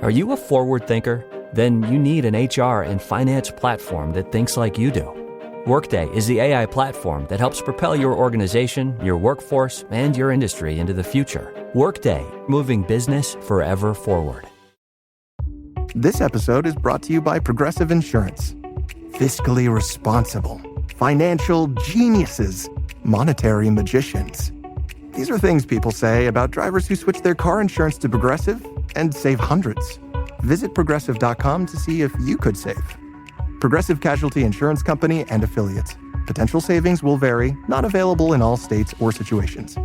Are you a forward thinker? Then you need an HR and finance platform that thinks like you do. Workday is the AI platform that helps propel your organization, your workforce, and your industry into the future. Workday, moving business forever forward. This episode is brought to you by Progressive Insurance. Fiscally responsible, financial geniuses, monetary magicians. These are things people say about drivers who switch their car insurance to Progressive and save hundreds. Visit Progressive.com to see if you could save. Progressive Casualty Insurance Company and Affiliates. Potential savings will vary, not available in all states or situations.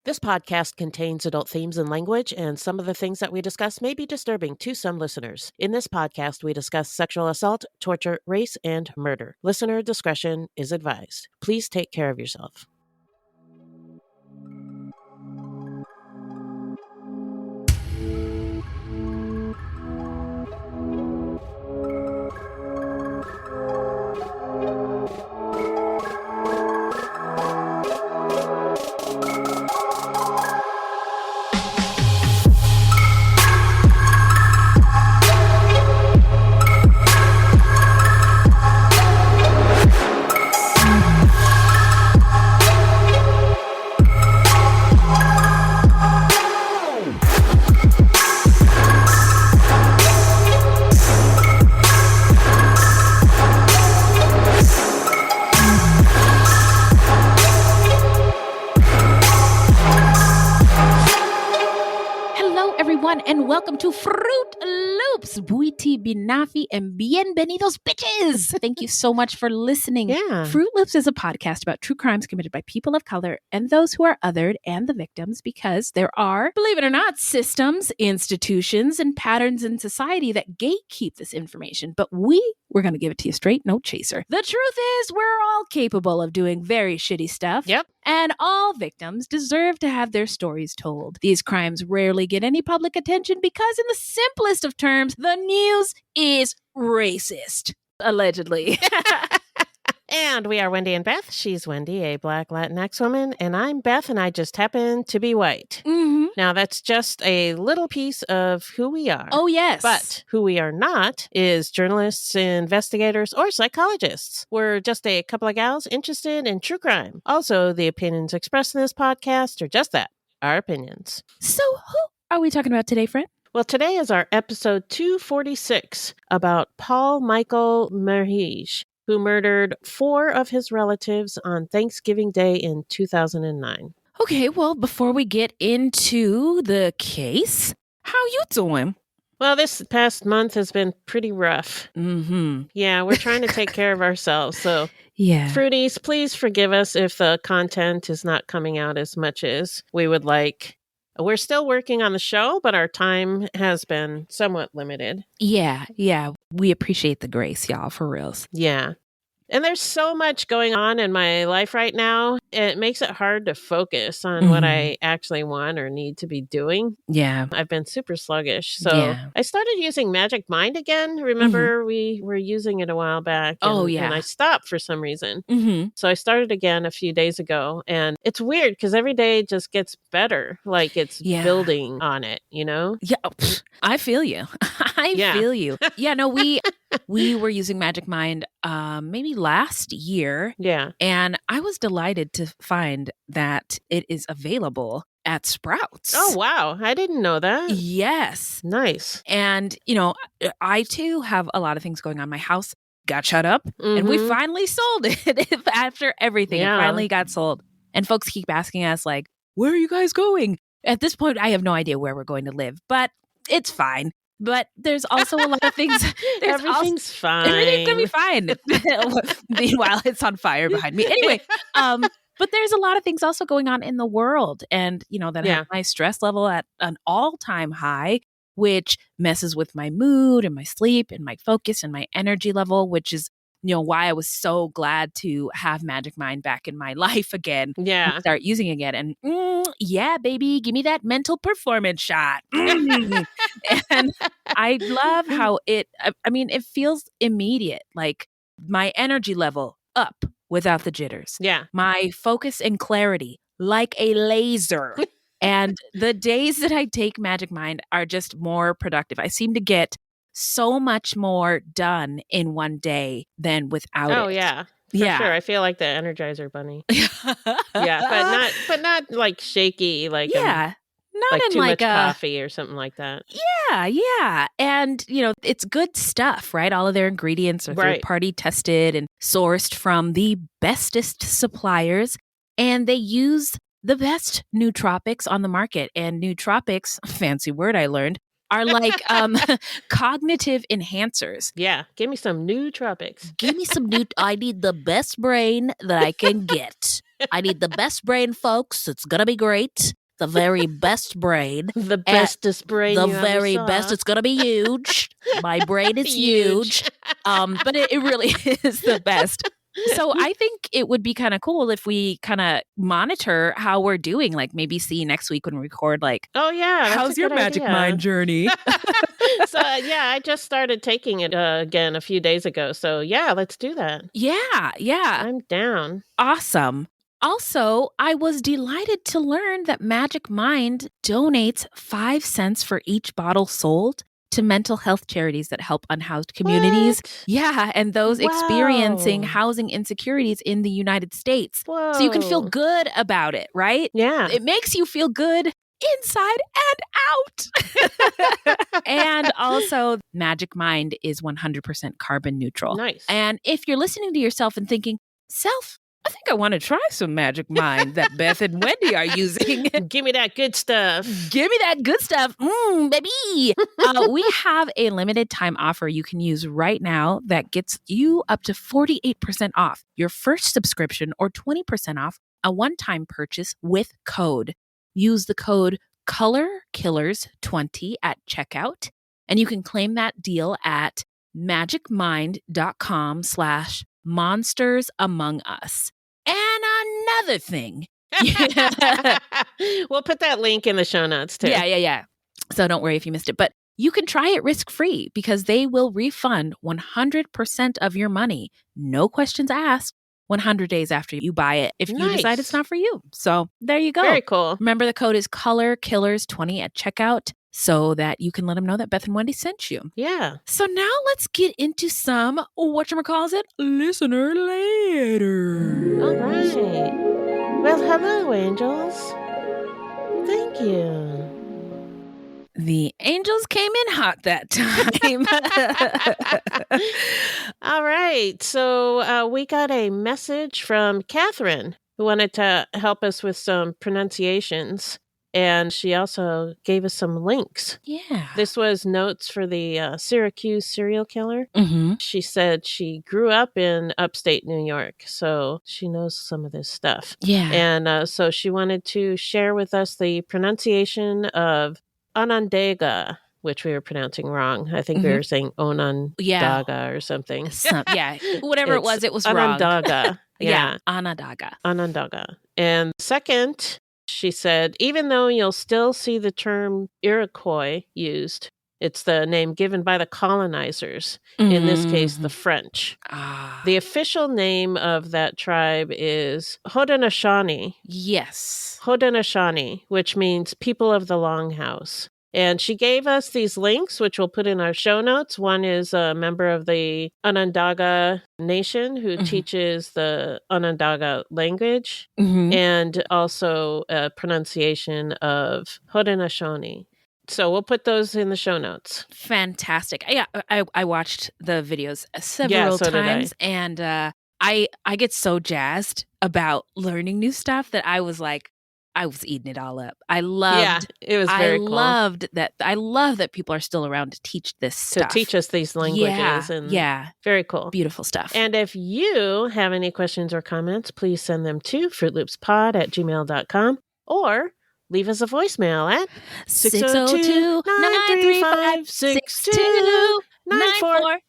This podcast contains adult themes and language, and some of the things that we discuss may be disturbing to some listeners. In this podcast, we discuss sexual assault, torture, race, and murder. Listener discretion is advised. Please take care of yourself. And welcome to Fruitloops. Buiti binafi and bienvenidos, bitches. Thank you so much for listening. Yeah. Fruitloops is a podcast about true crimes committed by people of color and those who are othered and the victims, because there are, believe it or not, systems, institutions, and patterns in society that gatekeep this information. But we're going to give it to you straight, no chaser. The truth is, we're all capable of doing very shitty stuff. Yep. And all victims deserve to have their stories told. These crimes rarely get any public attention because, in the simplest of terms, the news is racist. Allegedly. And we are Wendy and Beth. She's Wendy, a Black Latinx woman, and I'm Beth, and I just happen to be white. Mm-hmm. Now, that's just a little piece of who we are. Oh, yes. But who we are not is journalists, investigators, or psychologists. We're just a couple of gals interested in true crime. Also, the opinions expressed in this podcast are just that, our opinions. So who are we talking about today, friend? Well, today is our episode 246 about Paul Michael Merhige, who murdered 4 of his relatives on Thanksgiving Day in 2009. Okay, well, before we get into the case, how you doing? Well, this past month has been pretty rough. Mm-hmm. Yeah, we're trying to take care of ourselves. So, yeah. Fruities, please forgive us if the content is not coming out as much as we would like. We're still working on the show, but our time has been somewhat limited. Yeah. We appreciate the grace, y'all, for reals. Yeah. And there's so much going on in my life right now. It makes it hard to focus on what I actually want or need to be doing. Yeah. I've been super sluggish. So I started using Magic Mind again. Remember, we were using it a while back. And, and I stopped for some reason. So I started again a few days ago. And it's weird because every day just gets better. Like it's building on it, you know? Yeah. I feel you. I feel you. Yeah, no, we were using Magic Mind maybe last year. Yeah. And I was delighted to find that it is available at Sprouts. Oh, wow. I didn't know that. Yes. Nice. And, you know, I too have a lot of things going on. My house got shut up and we finally sold it after everything. It finally got sold. And folks keep asking us like, where are you guys going? At this point, I have no idea where we're going to live, but it's fine. But there's also a lot of things. Everything's fine. Everything's going to be fine. Meanwhile, it's on fire behind me. Anyway, but there's a lot of things also going on in the world. And, you know, that have my stress level at an all-time high, which messes with my mood and my sleep and my focus and my energy level, which is, you know, why I was so glad to have Magic Mind back in my life again. Yeah. And start using it again. And yeah, baby, give me that mental performance shot. And I love how it feels immediate. Like my energy level up without the jitters. Yeah. My focus and clarity like a laser. And the days that I take Magic Mind are just more productive. I seem to get so much more done in one day than without it. Oh, yeah. For sure. I feel like the Energizer Bunny. Yeah, but not like shaky, like not like in too like much coffee or something like that. Yeah. And, it's good stuff, right? All of their ingredients are third-party tested and sourced from the bestest suppliers. And they use the best nootropics on the market. And nootropics, fancy word I learned, are like cognitive enhancers. Yeah. Give me some nootropics. Give me some I need the best brain that I can get. I need the best brain, folks. It's going to be great. The very best brain. The bestest brain. The very best. It's going to be huge. My brain is huge. But it really is the best. So I think it would be kind of cool if we kind of monitor how we're doing, like maybe see next week when we record, like, oh yeah, how's your Magic Mind journey? So I just started taking it again a few days ago. So yeah, let's do that. Yeah. I'm down. Awesome. Also, I was delighted to learn that Magic Mind donates 5 cents for each bottle sold to mental health charities that help unhoused communities. What? Yeah, and those experiencing housing insecurities in the United States. Whoa. So you can feel good about it, right? Yeah. It makes you feel good inside and out. And also, Magic Mind is 100% carbon neutral. Nice. And if you're listening to yourself and thinking, I think I want to try some Magic Mind that Beth and Wendy are using. Give me that good stuff. Give me that good stuff. Baby. We have a limited time offer you can use right now that gets you up to 48% off your first subscription or 20% off a one-time purchase with code. Use the code ColorKillers20 at checkout, and you can claim that deal at magicmind.com/Monsters Among Us. And another thing. We'll put that link in the show notes too. Yeah. So don't worry if you missed it. But you can try it risk-free because they will refund 100% of your money. No questions asked. 100 days after you buy it if you decide it's not for you. So there you go. Very cool. Remember, the code is ColorKillers20 at checkout, so that you can let them know that Beth and Wendy sent you. Yeah. So now let's get into some, whatchamacallit, listener letters. All right. Well, hello, angels. Thank you. The angels came in hot that time. All right. So we got a message from Catherine, who wanted to help us with some pronunciations. And she also gave us some links. Yeah. This was notes for the Syracuse serial killer. Mm-hmm. She said she grew up in upstate New York, so she knows some of this stuff. Yeah. And so she wanted to share with us the pronunciation of Onondaga, which we were pronouncing wrong. I think we were saying Onondaga or something. Whatever it was wrong. Onondaga. Yeah. Onondaga. And second, she said, even though you'll still see the term Iroquois used, it's the name given by the colonizers, in this case, the French. The official name of that tribe is Haudenosaunee. Yes. Haudenosaunee, which means people of the Longhouse. And she gave us these links, which we'll put in our show notes. One is a member of the Onondaga Nation who teaches the Onondaga language, and also a pronunciation of Haudenosaunee. So we'll put those in the show notes. Fantastic. Yeah, I watched the videos several times, and I get so jazzed about learning new stuff that I was eating it all up. I loved it was very cool. I love that people are still around to teach this stuff. To teach us these languages. Very cool. Beautiful stuff. And if you have any questions or comments, please send them to fruitloopspod@gmail.com or leave us a voicemail at 602-935-6294.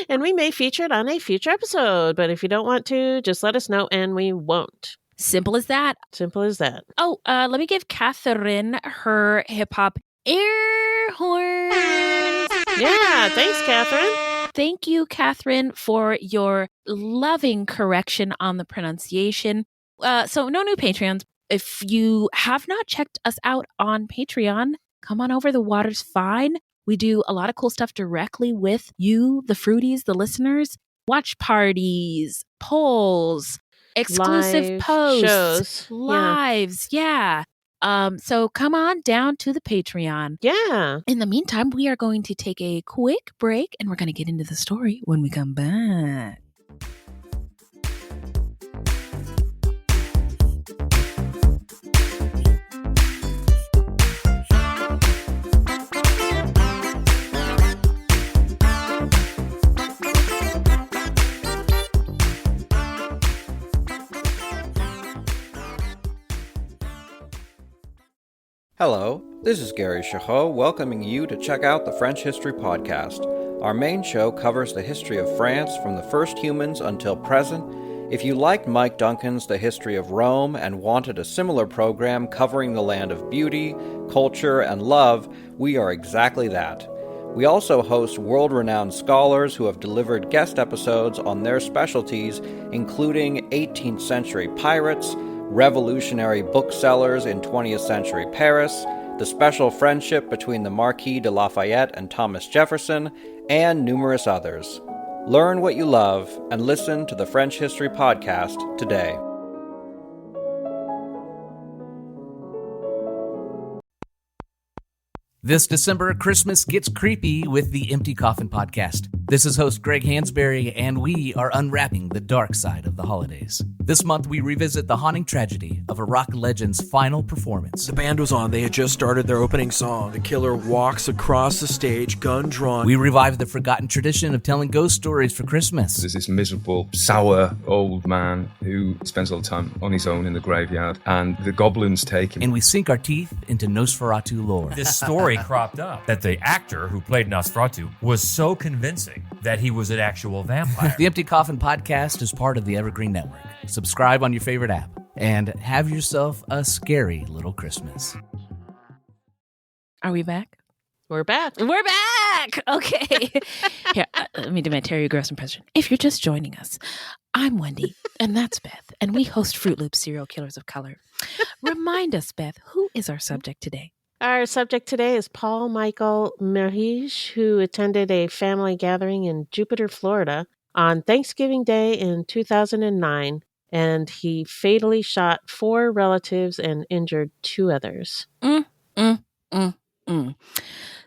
And we may feature it on a future episode, but if you don't want to, just let us know and we won't. Simple as that. Simple as that. Oh, let me give Catherine her hip-hop air horns. Yeah, thanks, Catherine. Thank you, Catherine, for your loving correction on the pronunciation. So no new Patreons. if you have not checked us out on Patreon, come on over. The water's fine. We do a lot of cool stuff directly with you, the fruities, the listeners. Watch parties, polls, exclusive live posts, shows, lives. Yeah. So come on down to the Patreon. Yeah. In the meantime, we are going to take a quick break and we're going to get into the story when we come back. Hello, this is Gary Chahot welcoming you to check out the French History Podcast. Our main show covers the history of France from the first humans until present. If you liked Mike Duncan's The History of Rome and wanted a similar program covering the land of beauty, culture, and love, we are exactly that. We also host world-renowned scholars who have delivered guest episodes on their specialties, including 18th century pirates, revolutionary booksellers in 20th century Paris, the special friendship between the Marquis de Lafayette and Thomas Jefferson, and numerous others. Learn what you love and listen to the French History Podcast today. This December, Christmas gets creepy with the Empty Coffin Podcast. This is host Greg Hansberry, and we are unwrapping the dark side of the holidays. This month, we revisit the haunting tragedy of a rock legend's final performance. The band was on. They had just started their opening song. The killer walks across the stage, gun drawn. We revive the forgotten tradition of telling ghost stories for Christmas. There's this miserable, sour old man who spends all the time on his own in the graveyard, and the goblins take him. And we sink our teeth into Nosferatu lore. This story cropped up that the actor who played Nosferatu was so convincing that he was an actual vampire. The Empty Coffin Podcast is part of the Evergreen Network. Subscribe on your favorite app and have yourself a scary little Christmas. Are we back? We're back. We're back. Okay. Here, let me do my Terry Gross impression. If you're just joining us, I'm Wendy, and that's Beth, and we host Fruitloops, Serial Killers of Color. Remind us, Beth, who is our subject today? Our subject today is Paul Michael Merhige, who attended a family gathering in Jupiter, Florida on Thanksgiving Day in 2009, and he fatally shot 4 relatives and injured 2 others.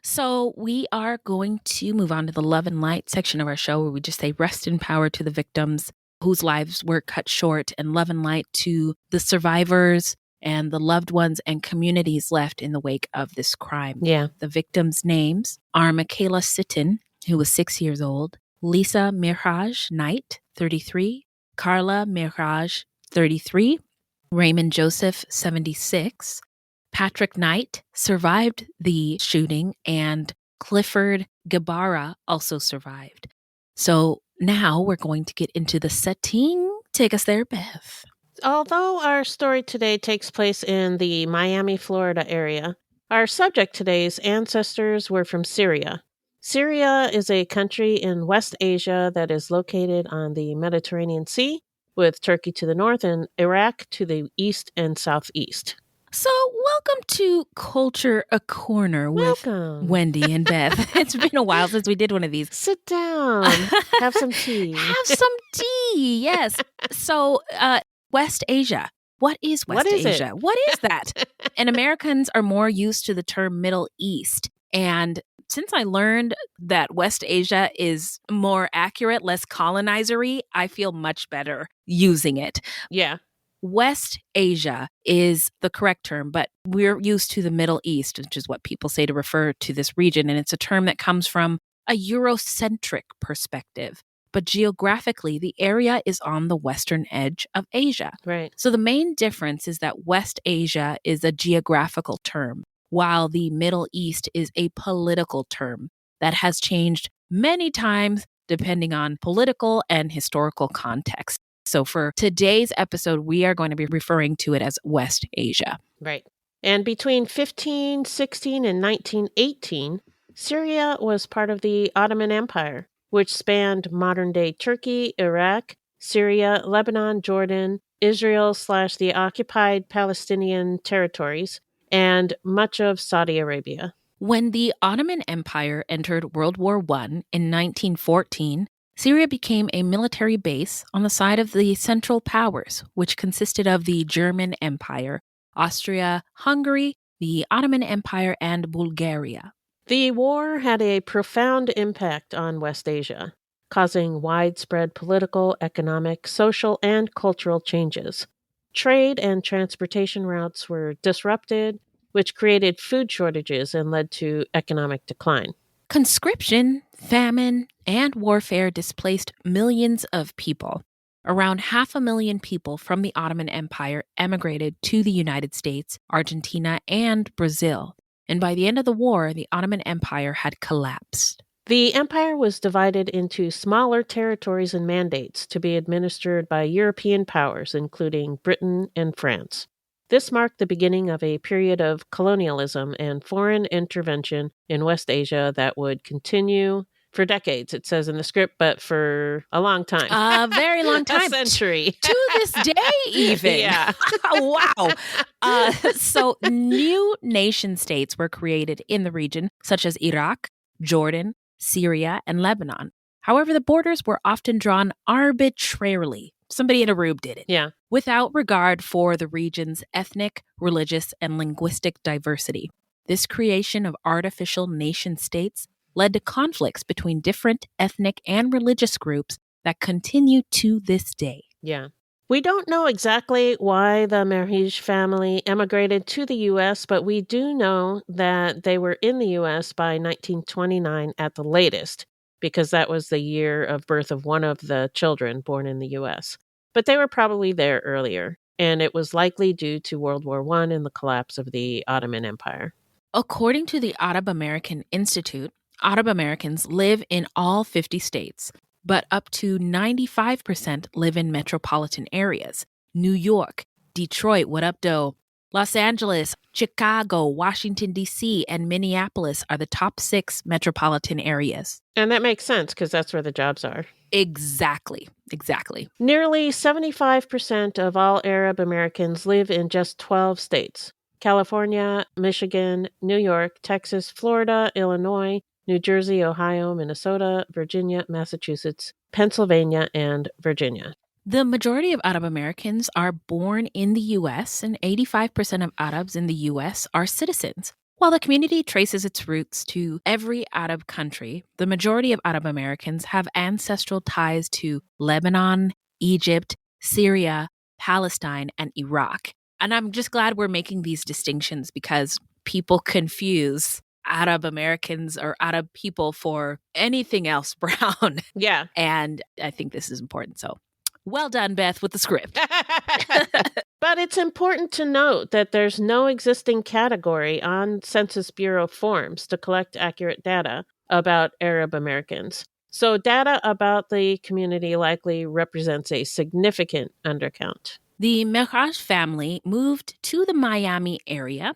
So we are going to move on to the Love and Light section of our show, where we just say rest in power to the victims whose lives were cut short, and love and light to the survivors and the loved ones and communities left in the wake of this crime. Yeah. The victims' names are Michaela Sitton, who was 6 years old, Lisa Merhige Knight, 33, Carla Merhige, 33, Raymond Joseph, 76, Patrick Knight survived the shooting, and Clifford Gabara also survived. So now we're going to get into the setting. Take us there, Beth. Although our story today takes place in the Miami, Florida area, our subject today's ancestors were from Syria. Syria is a country in West Asia that is located on the Mediterranean Sea, with Turkey to the north and Iraq to the east and southeast. So welcome to Culture A Corner with Wendy and Beth. It's been a while since we did one of these. Sit down. Have some tea. Have some tea, yes. So West Asia. What is West Asia? What is that? And Americans are more used to the term Middle East. And since I learned that West Asia is more accurate, less colonizer-y, I feel much better using it. Yeah. West Asia is the correct term, but we're used to the Middle East, which is what people say to refer to this region. And it's a term that comes from a Eurocentric perspective. But geographically, the area is on the western edge of Asia. Right. So the main difference is that West Asia is a geographical term, while the Middle East is a political term that has changed many times depending on political and historical context. So for today's episode, we are going to be referring to it as West Asia. Right. And between 1516 and 1918, Syria was part of the Ottoman Empire, which spanned modern-day Turkey, Iraq, Syria, Lebanon, Jordan, Israel/the occupied Palestinian territories, and much of Saudi Arabia. When the Ottoman Empire entered World War I in 1914, Syria became a military base on the side of the Central Powers, which consisted of the German Empire, Austria-Hungary, the Ottoman Empire, and Bulgaria. The war had a profound impact on West Asia, causing widespread political, economic, social, and cultural changes. Trade and transportation routes were disrupted, which created food shortages and led to economic decline. Conscription, famine, and warfare displaced millions of people. Around 500,000 people from the Ottoman Empire emigrated to the United States, Argentina, and Brazil. And by the end of the war, the Ottoman Empire had collapsed. The empire was divided into smaller territories and mandates to be administered by European powers, including Britain and France. This marked the beginning of a period of colonialism and foreign intervention in West Asia that would continue for decades, it says in the script, but for a long time. A very long time. A century. To this day, even. Yeah. Wow. So new nation states were created in the region, such as Iraq, Jordan, Syria, and Lebanon. However, the borders were often drawn arbitrarily. Somebody in a rube did it. Yeah. Without regard for the region's ethnic, religious, and linguistic diversity. This creation of artificial nation states led to conflicts between different ethnic and religious groups that continue to this day. Yeah. We don't know exactly why the Merhige family emigrated to the U.S., but we do know that they were in the U.S. by 1929 at the latest, because that was the year of birth of one of the children born in the U.S. But they were probably there earlier, and it was likely due to World War I and the collapse of the Ottoman Empire. According to the Arab American Institute, Arab Americans live in all 50 states, but up to 95% live in metropolitan areas. New York, Detroit, what up, doe? Los Angeles, Chicago, Washington, D.C., and Minneapolis are the top 6 metropolitan areas. And that makes sense because that's where the jobs are. Exactly. Nearly 75% of all Arab Americans live in just 12 states: California, Michigan, New York, Texas, Florida, Illinois, New Jersey, Ohio, Minnesota, Virginia, Massachusetts, Pennsylvania, and Virginia. The majority of Arab Americans are born in the U.S., and 85% of Arabs in the U.S. are citizens. While the community traces its roots to every Arab country, the majority of Arab Americans have ancestral ties to Lebanon, Egypt, Syria, Palestine, and Iraq. And I'm just glad we're making these distinctions because people confuse Arab Americans or Arab people for anything else brown. Yeah. And I think this is important. So well done, Beth, with the script. But it's important to note that there's no existing category on Census Bureau forms to collect accurate data about Arab Americans. So data about the community likely represents a significant undercount. The Merhige family moved to the Miami area.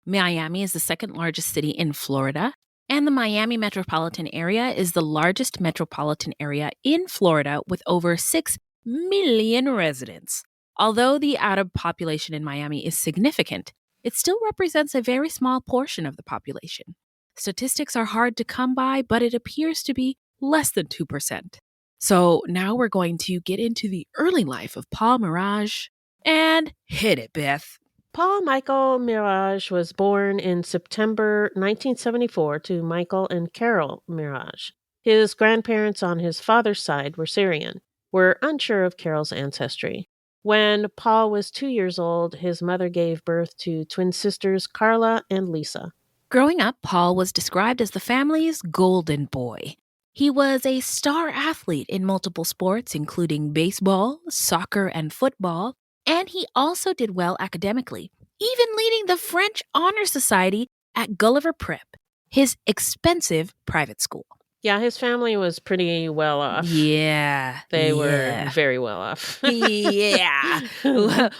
Miami is the second largest city in Florida, and the Miami metropolitan area is the largest metropolitan area in Florida with over 6 million residents. Although the Arab population in Miami is significant, it still represents a very small portion of the population. Statistics are hard to come by, but it appears to be less than 2%. So now we're going to get into the early life of Paul Merhige and hit it, Beth. Paul Michael Merhige was born in September 1974 to Michael and Carol Merhige. His grandparents on his father's side were Syrian. We're unsure of Carol's ancestry. When Paul was 2 years old, his mother gave birth to twin sisters Carla and Lisa. Growing up, Paul was described as the family's golden boy. He was a star athlete in multiple sports, including baseball, soccer, and football, and he also did well academically, even leading the French Honor Society at Gulliver Prep, his expensive private school. Yeah, his family was pretty well off. Yeah. They were very well off. Yeah.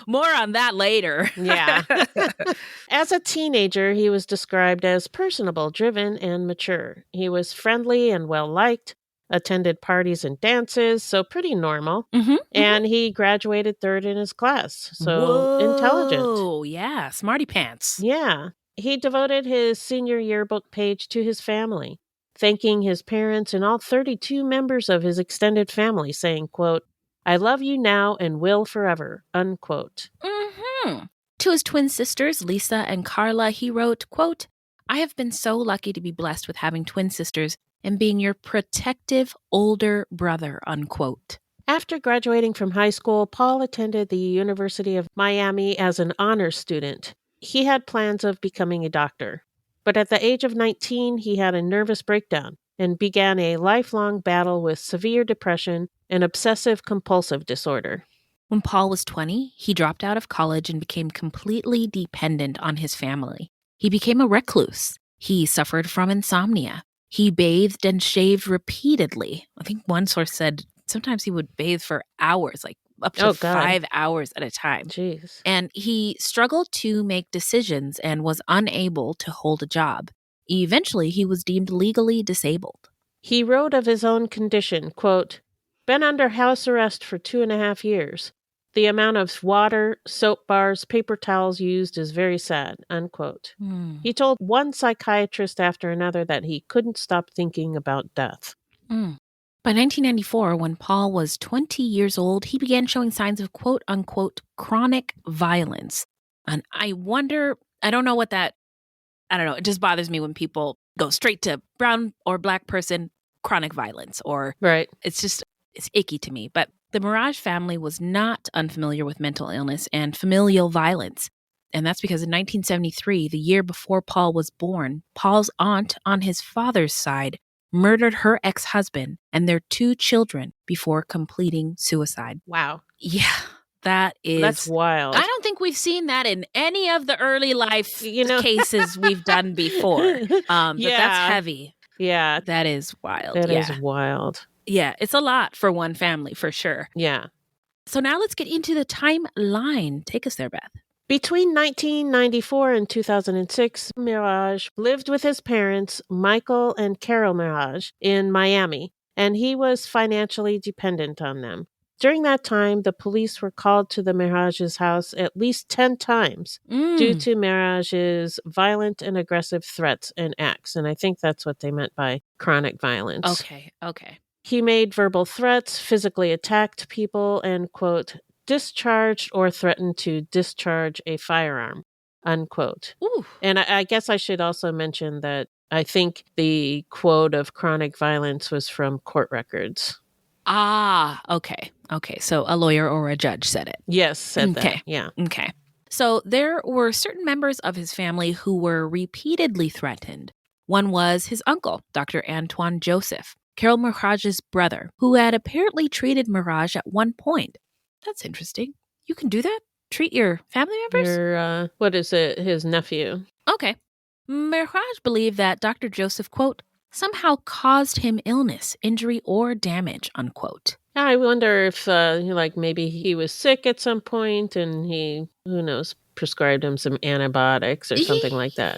More on that later. Yeah. As a teenager, he was described as personable, driven, and mature. He was friendly and well-liked, attended parties and dances, so pretty normal. And he graduated third in his class, so intelligent. Oh, yeah, smarty pants. Yeah. He devoted his senior yearbook page to his family, thanking his parents and all 32 members of his extended family, saying, quote, "I love you now and will forever," unquote. To his twin sisters, Lisa and Carla, he wrote, quote, "I have been so lucky to be blessed with having twin sisters and being your protective older brother," unquote. After graduating from high school, Paul attended the University of Miami as an honors student. He had plans of becoming a doctor, but at the age of 19, he had a nervous breakdown and began a lifelong battle with severe depression and obsessive-compulsive disorder. When Paul was 20, he dropped out of college and became completely dependent on his family. He became a recluse. He suffered from insomnia. He bathed and shaved repeatedly. I think one source said sometimes he would bathe for hours, like up to 5 hours at a time. Jeez. And he struggled to make decisions and was unable to hold a job. Eventually, he was deemed legally disabled. He wrote of his own condition, quote, "Been under house arrest for 2.5 years. The amount of water, soap bars, paper towels used is very sad," unquote. He told one psychiatrist after another that he couldn't stop thinking about death. By 1994, when Paul was 20 years old, he began showing signs of quote-unquote chronic violence. And I wonder, I don't know, it just bothers me when people go straight to brown or black person, chronic violence, or it's icky to me. But the Merhige family was not unfamiliar with mental illness and familial violence. And that's because in 1973, the year before Paul was born, Paul's aunt on his father's side murdered her ex-husband and their 2 children before completing suicide. Wow. Yeah, that's wild. I don't think we've seen that in any of the early life cases we've done before. But that's heavy. Yeah. That is wild. That is wild. Yeah, it's a lot for one family, for sure. Yeah. So now let's get into the timeline. Take us there, Beth. Between 1994 and 2006, Merhige lived with his parents, Michael and Carol Merhige, in Miami, and he was financially dependent on them. During that time, the police were called to the Merhige's house at least 10 times due to Merhige's violent and aggressive threats and acts, and I think that's what they meant by chronic violence. Okay. He made verbal threats, physically attacked people, and, quote, discharged or threatened to discharge a firearm, unquote. Ooh. And I guess I should also mention that I think the quote of chronic violence was from court records. Ah, okay. So a lawyer or a judge said it. Yes, said that. Yeah. Okay. So there were certain members of his family who were repeatedly threatened. One was his uncle, Dr. Antoine Joseph, Carol Merhige's brother, who had apparently treated Merhige at one point. That's interesting. You can do that? Treat your family members? What is it? His nephew. Okay. Merhige believed that Dr. Joseph, quote, somehow caused him illness, injury, or damage, unquote. I wonder if, maybe he was sick at some point and he, who knows, prescribed him some antibiotics or something like that.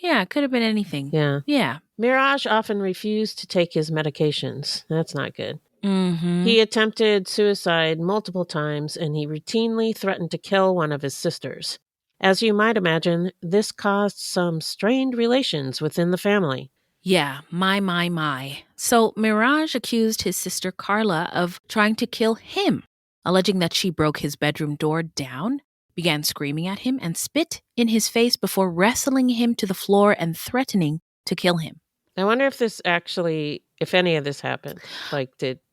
Yeah, it could have been anything. Yeah. Merhige often refused to take his medications. That's not good. Mm-hmm. He attempted suicide multiple times, and he routinely threatened to kill one of his sisters. As you might imagine, this caused some strained relations within the family. Yeah, my. So Merhige accused his sister Carla of trying to kill him, alleging that she broke his bedroom door down, began screaming at him, and spit in his face before wrestling him to the floor and threatening to kill him. I wonder if any of this happened.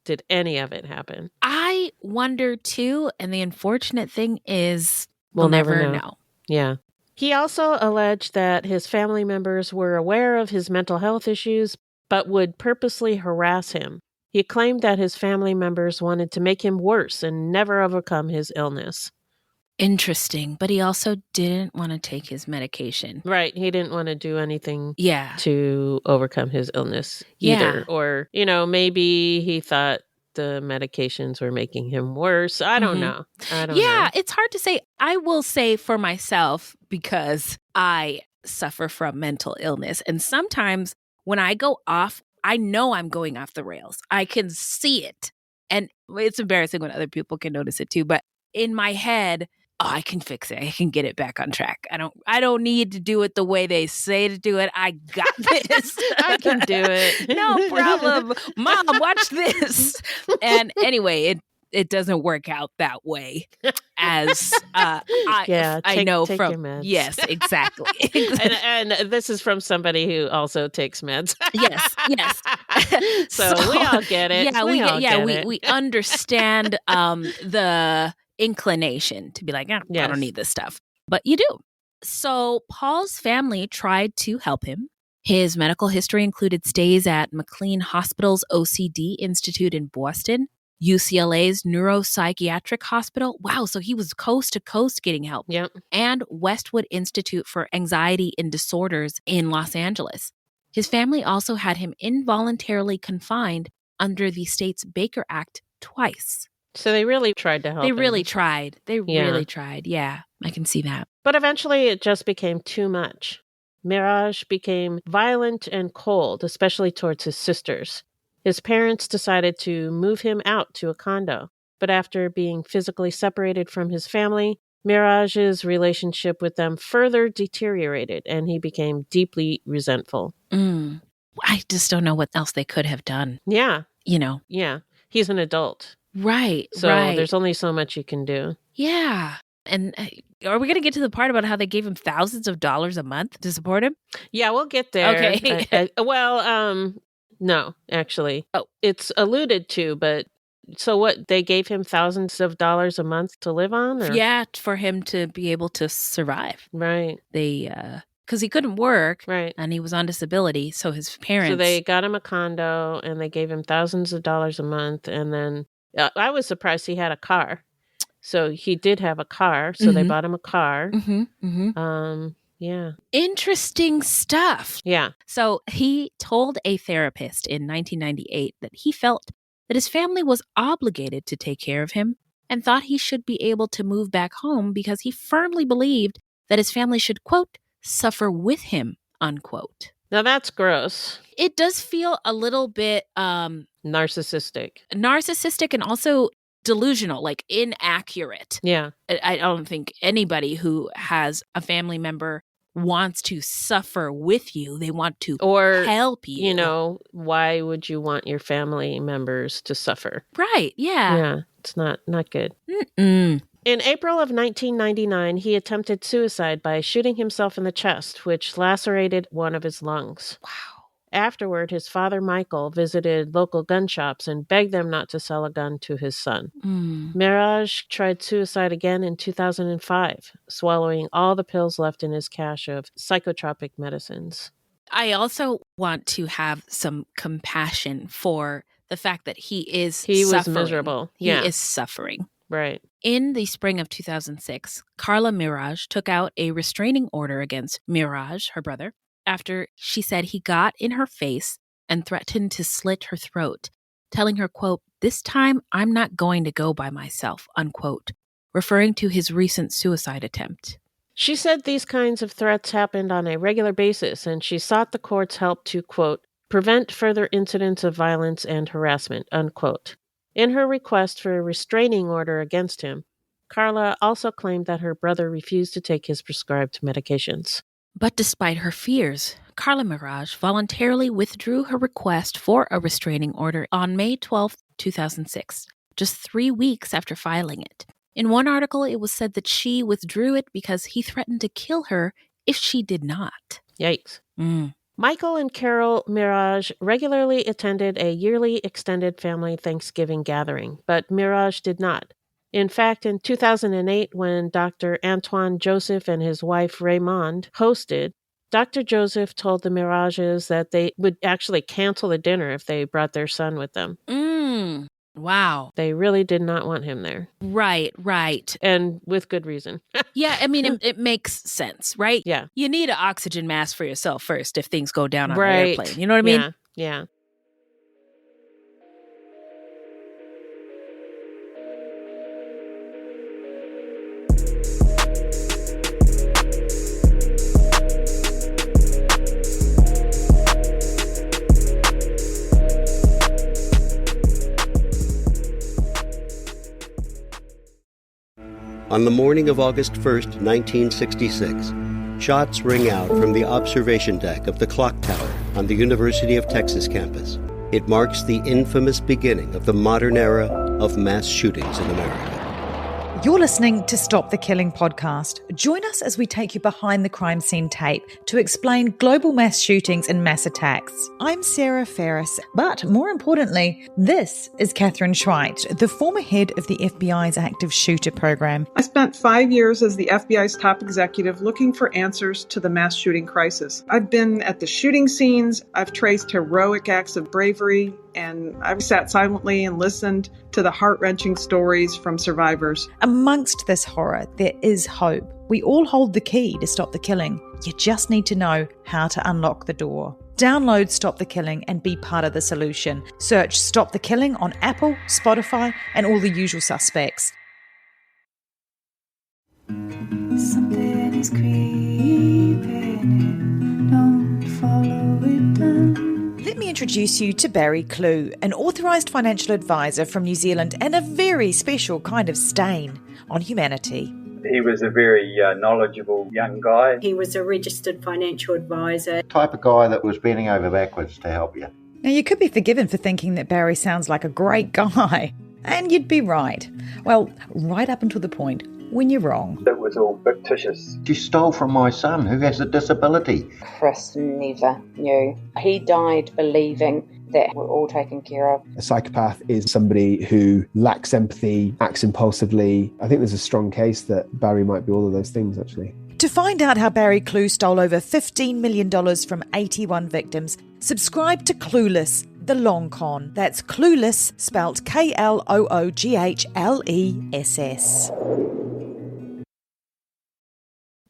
Did any of it happen? I wonder too, and the unfortunate thing is we'll never know. Yeah. He also alleged that his family members were aware of his mental health issues, but would purposely harass him. He claimed that his family members wanted to make him worse and never overcome his illness. Interesting, but he also didn't want to take his medication. Right, he didn't want to do anything to overcome his illness either. Or, maybe he thought the medications were making him worse. I don't know. It's hard to say. I will say for myself, because I suffer from mental illness. And sometimes when I go off I know I'm going off the rails. I can see it. And it's embarrassing when other people can notice it too. But in my head, I can fix it. I can get it back on track. I don't need to do it the way they say to do it. I got this. I can do it. No problem. Mom, watch this. And anyway, it doesn't work out that way, as I know take from your meds. Yes, exactly. and this is from somebody who also takes meds. Yes. So we all get it. Yeah, we understand the inclination to be like, I don't need this stuff, but you do. So Paul's family tried to help him. His medical history included stays at McLean Hospital's OCD Institute in Boston, UCLA's Neuropsychiatric Hospital. Wow, so he was coast to coast getting help. Yep. And Westwood Institute for Anxiety and Disorders in Los Angeles. His family also had him involuntarily confined under the state's Baker Act twice. So they really tried to help him. Really tried. Really tried. Yeah, I can see that. But eventually it just became too much. Merhige became violent and cold, especially towards his sisters. His parents decided to move him out to a condo. But after being physically separated from his family, Merhige's relationship with them further deteriorated, and he became deeply resentful. I just don't know what else they could have done. Yeah. Yeah. He's an adult. Right. So there's only so much you can do. Yeah. And are we going to get to the part about how they gave him thousands of dollars a month to support him? Yeah, we'll get there. Okay. No, actually. Oh, it's alluded to, but so what? They gave him thousands of dollars a month to live on? Or? Yeah, for him to be able to survive. Right. Because he couldn't work. Right. And he was on disability. So his parents. So they got him a condo and they gave him thousands of dollars a month. And then I was surprised he had a car. So he did have a car. So they bought him a car. Yeah. Interesting stuff. Yeah. So he told a therapist in 1998 that he felt that his family was obligated to take care of him and thought he should be able to move back home because he firmly believed that his family should, quote, suffer with him, unquote. Now that's gross. It does feel a little bit narcissistic and also delusional, like inaccurate. Yeah. I don't think anybody who has a family member wants to suffer with you. They want to help you. You know, why would you want your family members to suffer? Right. Yeah. Yeah. It's not good. Mm-mm. In April of 1999, he attempted suicide by shooting himself in the chest, which lacerated one of his lungs. Wow. Afterward, his father, Michael, visited local gun shops and begged them not to sell a gun to his son. Merhige tried suicide again in 2005, swallowing all the pills left in his cache of psychotropic medicines. I also want to have some compassion for the fact that he suffering. Was miserable. Yeah. He is suffering. Right. In the spring of 2006, Carla Merhige took out a restraining order against Merhige, her brother, after she said he got in her face and threatened to slit her throat, telling her, quote, "This time I'm not going to go by myself," unquote, referring to his recent suicide attempt. She said these kinds of threats happened on a regular basis, and she sought the court's help to, quote, "prevent further incidents of violence and harassment," unquote. In her request for a restraining order against him, Carla also claimed that her brother refused to take his prescribed medications. But despite her fears, Carla Merhige voluntarily withdrew her request for a restraining order on May 12, 2006, just 3 weeks after filing it. In one article, it was said that she withdrew it because he threatened to kill her if she did not. Yikes. Michael and Carol Merhige regularly attended a yearly extended family Thanksgiving gathering, but Merhige did not. In fact, in 2008, when Dr. Antoine Joseph and his wife Raymond hosted, Dr. Joseph told the Merhiges that they would actually cancel the dinner if they brought their son with them. Wow. They really did not want him there. Right. And with good reason. Yeah, I mean, it makes sense, right? Yeah. You need an oxygen mask for yourself first if things go down on an airplane. You know what I mean? Yeah. On the morning of August 1st, 1966, shots ring out from the observation deck of the clock tower on the University of Texas campus. It marks the infamous beginning of the modern era of mass shootings in America. You're listening to Stop the Killing podcast. Join us as we take you behind the crime scene tape to explain global mass shootings and mass attacks. I'm Sarah Ferris, but more importantly, this is Catherine Schweit, the former head of the FBI's active shooter program. I spent 5 years as the FBI's top executive looking for answers to the mass shooting crisis. I've been at the shooting scenes, I've traced heroic acts of bravery, and I've sat silently and listened to the heart-wrenching stories from survivors. Amongst this horror, there is hope. We all hold the key to stop the killing. You just need to know how to unlock the door. Download Stop the Killing and be part of the solution. Search Stop the Killing on Apple, Spotify, and all the usual suspects. Something is creeping, don't follow it down. Let me introduce you to Barry Clue, an authorised financial advisor from New Zealand and a very special kind of stain on humanity. He was a very knowledgeable young guy. He was a registered financial advisor. Type of guy that was bending over backwards to help you. Now, you could be forgiven for thinking that Barry sounds like a great guy, and you'd be right. Well, right up until the point when you're wrong. It was all fictitious. She stole from my son, who has a disability. Chris never knew. He died believing that we're all taken care of. A psychopath is somebody who lacks empathy, acts impulsively. I think there's a strong case that Barry might be all of those things, actually. To find out how Barry Clue stole over $15 million from 81 victims, subscribe to Clueless, The Long Con. That's Clueless, spelt Klooghless.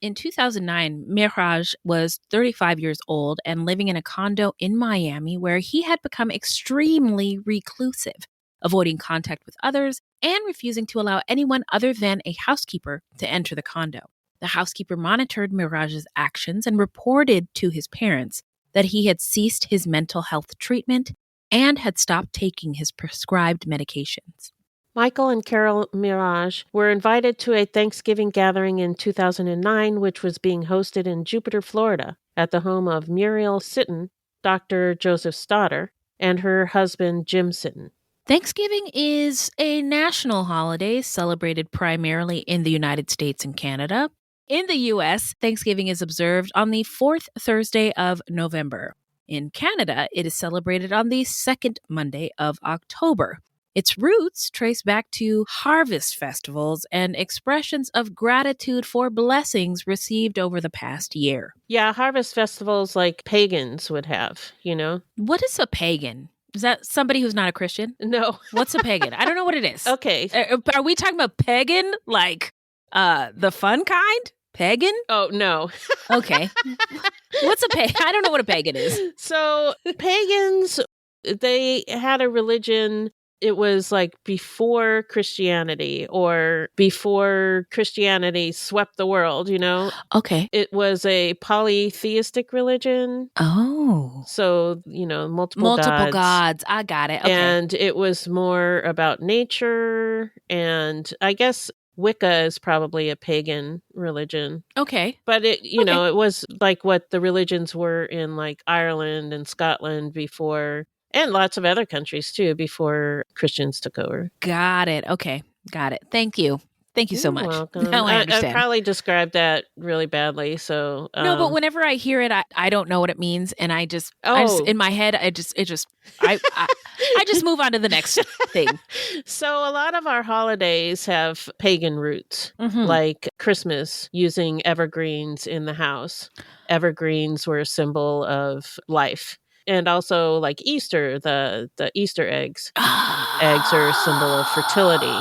In 2009, Merhige was 35 years old and living in a condo in Miami where he had become extremely reclusive, avoiding contact with others and refusing to allow anyone other than a housekeeper to enter the condo. The housekeeper monitored Merhige's actions and reported to his parents that he had ceased his mental health treatment and had stopped taking his prescribed medications. Michael and Carol Merhige were invited to a Thanksgiving gathering in 2009, which was being hosted in Jupiter, Florida, at the home of Muriel Sitton, Dr. Joseph's daughter, and her husband, Jim Sitton. Thanksgiving is a national holiday celebrated primarily in the United States and Canada. In the U.S., Thanksgiving is observed on the fourth Thursday of November. In Canada, it is celebrated on the second Monday of October. Its roots trace back to harvest festivals and expressions of gratitude for blessings received over the past year. Yeah, harvest festivals like pagans would have, you know? What is a pagan? Is that somebody who's not a Christian? No. What's a pagan? I don't know what it is. Okay. Are we talking about pagan? Like the fun kind? Pagan? Oh, no. Okay. What's a pagan? I don't know what a pagan is. So pagans, they had a religion. It was like before Christianity or before Christianity swept the world, you know? Okay. It was a polytheistic religion. Oh. So, you know, multiple gods. I got it. Okay. And it was more about nature. And I guess Wicca is probably a pagan religion. Okay. But it, you know, it was like what the religions were in like Ireland and Scotland before. And lots of other countries, too, before Christians took over. Got it. Okay. Got it. Thank you. Thank you so much. Welcome. Now I understand. I probably described that really badly. So no, but whenever I hear it, I don't know what it means, and I just in my head, I just move on to the next thing. So a lot of our holidays have pagan roots, like Christmas using evergreens in the house. Evergreens were a symbol of life. And also like Easter, the Easter eggs. Eggs are a symbol of fertility.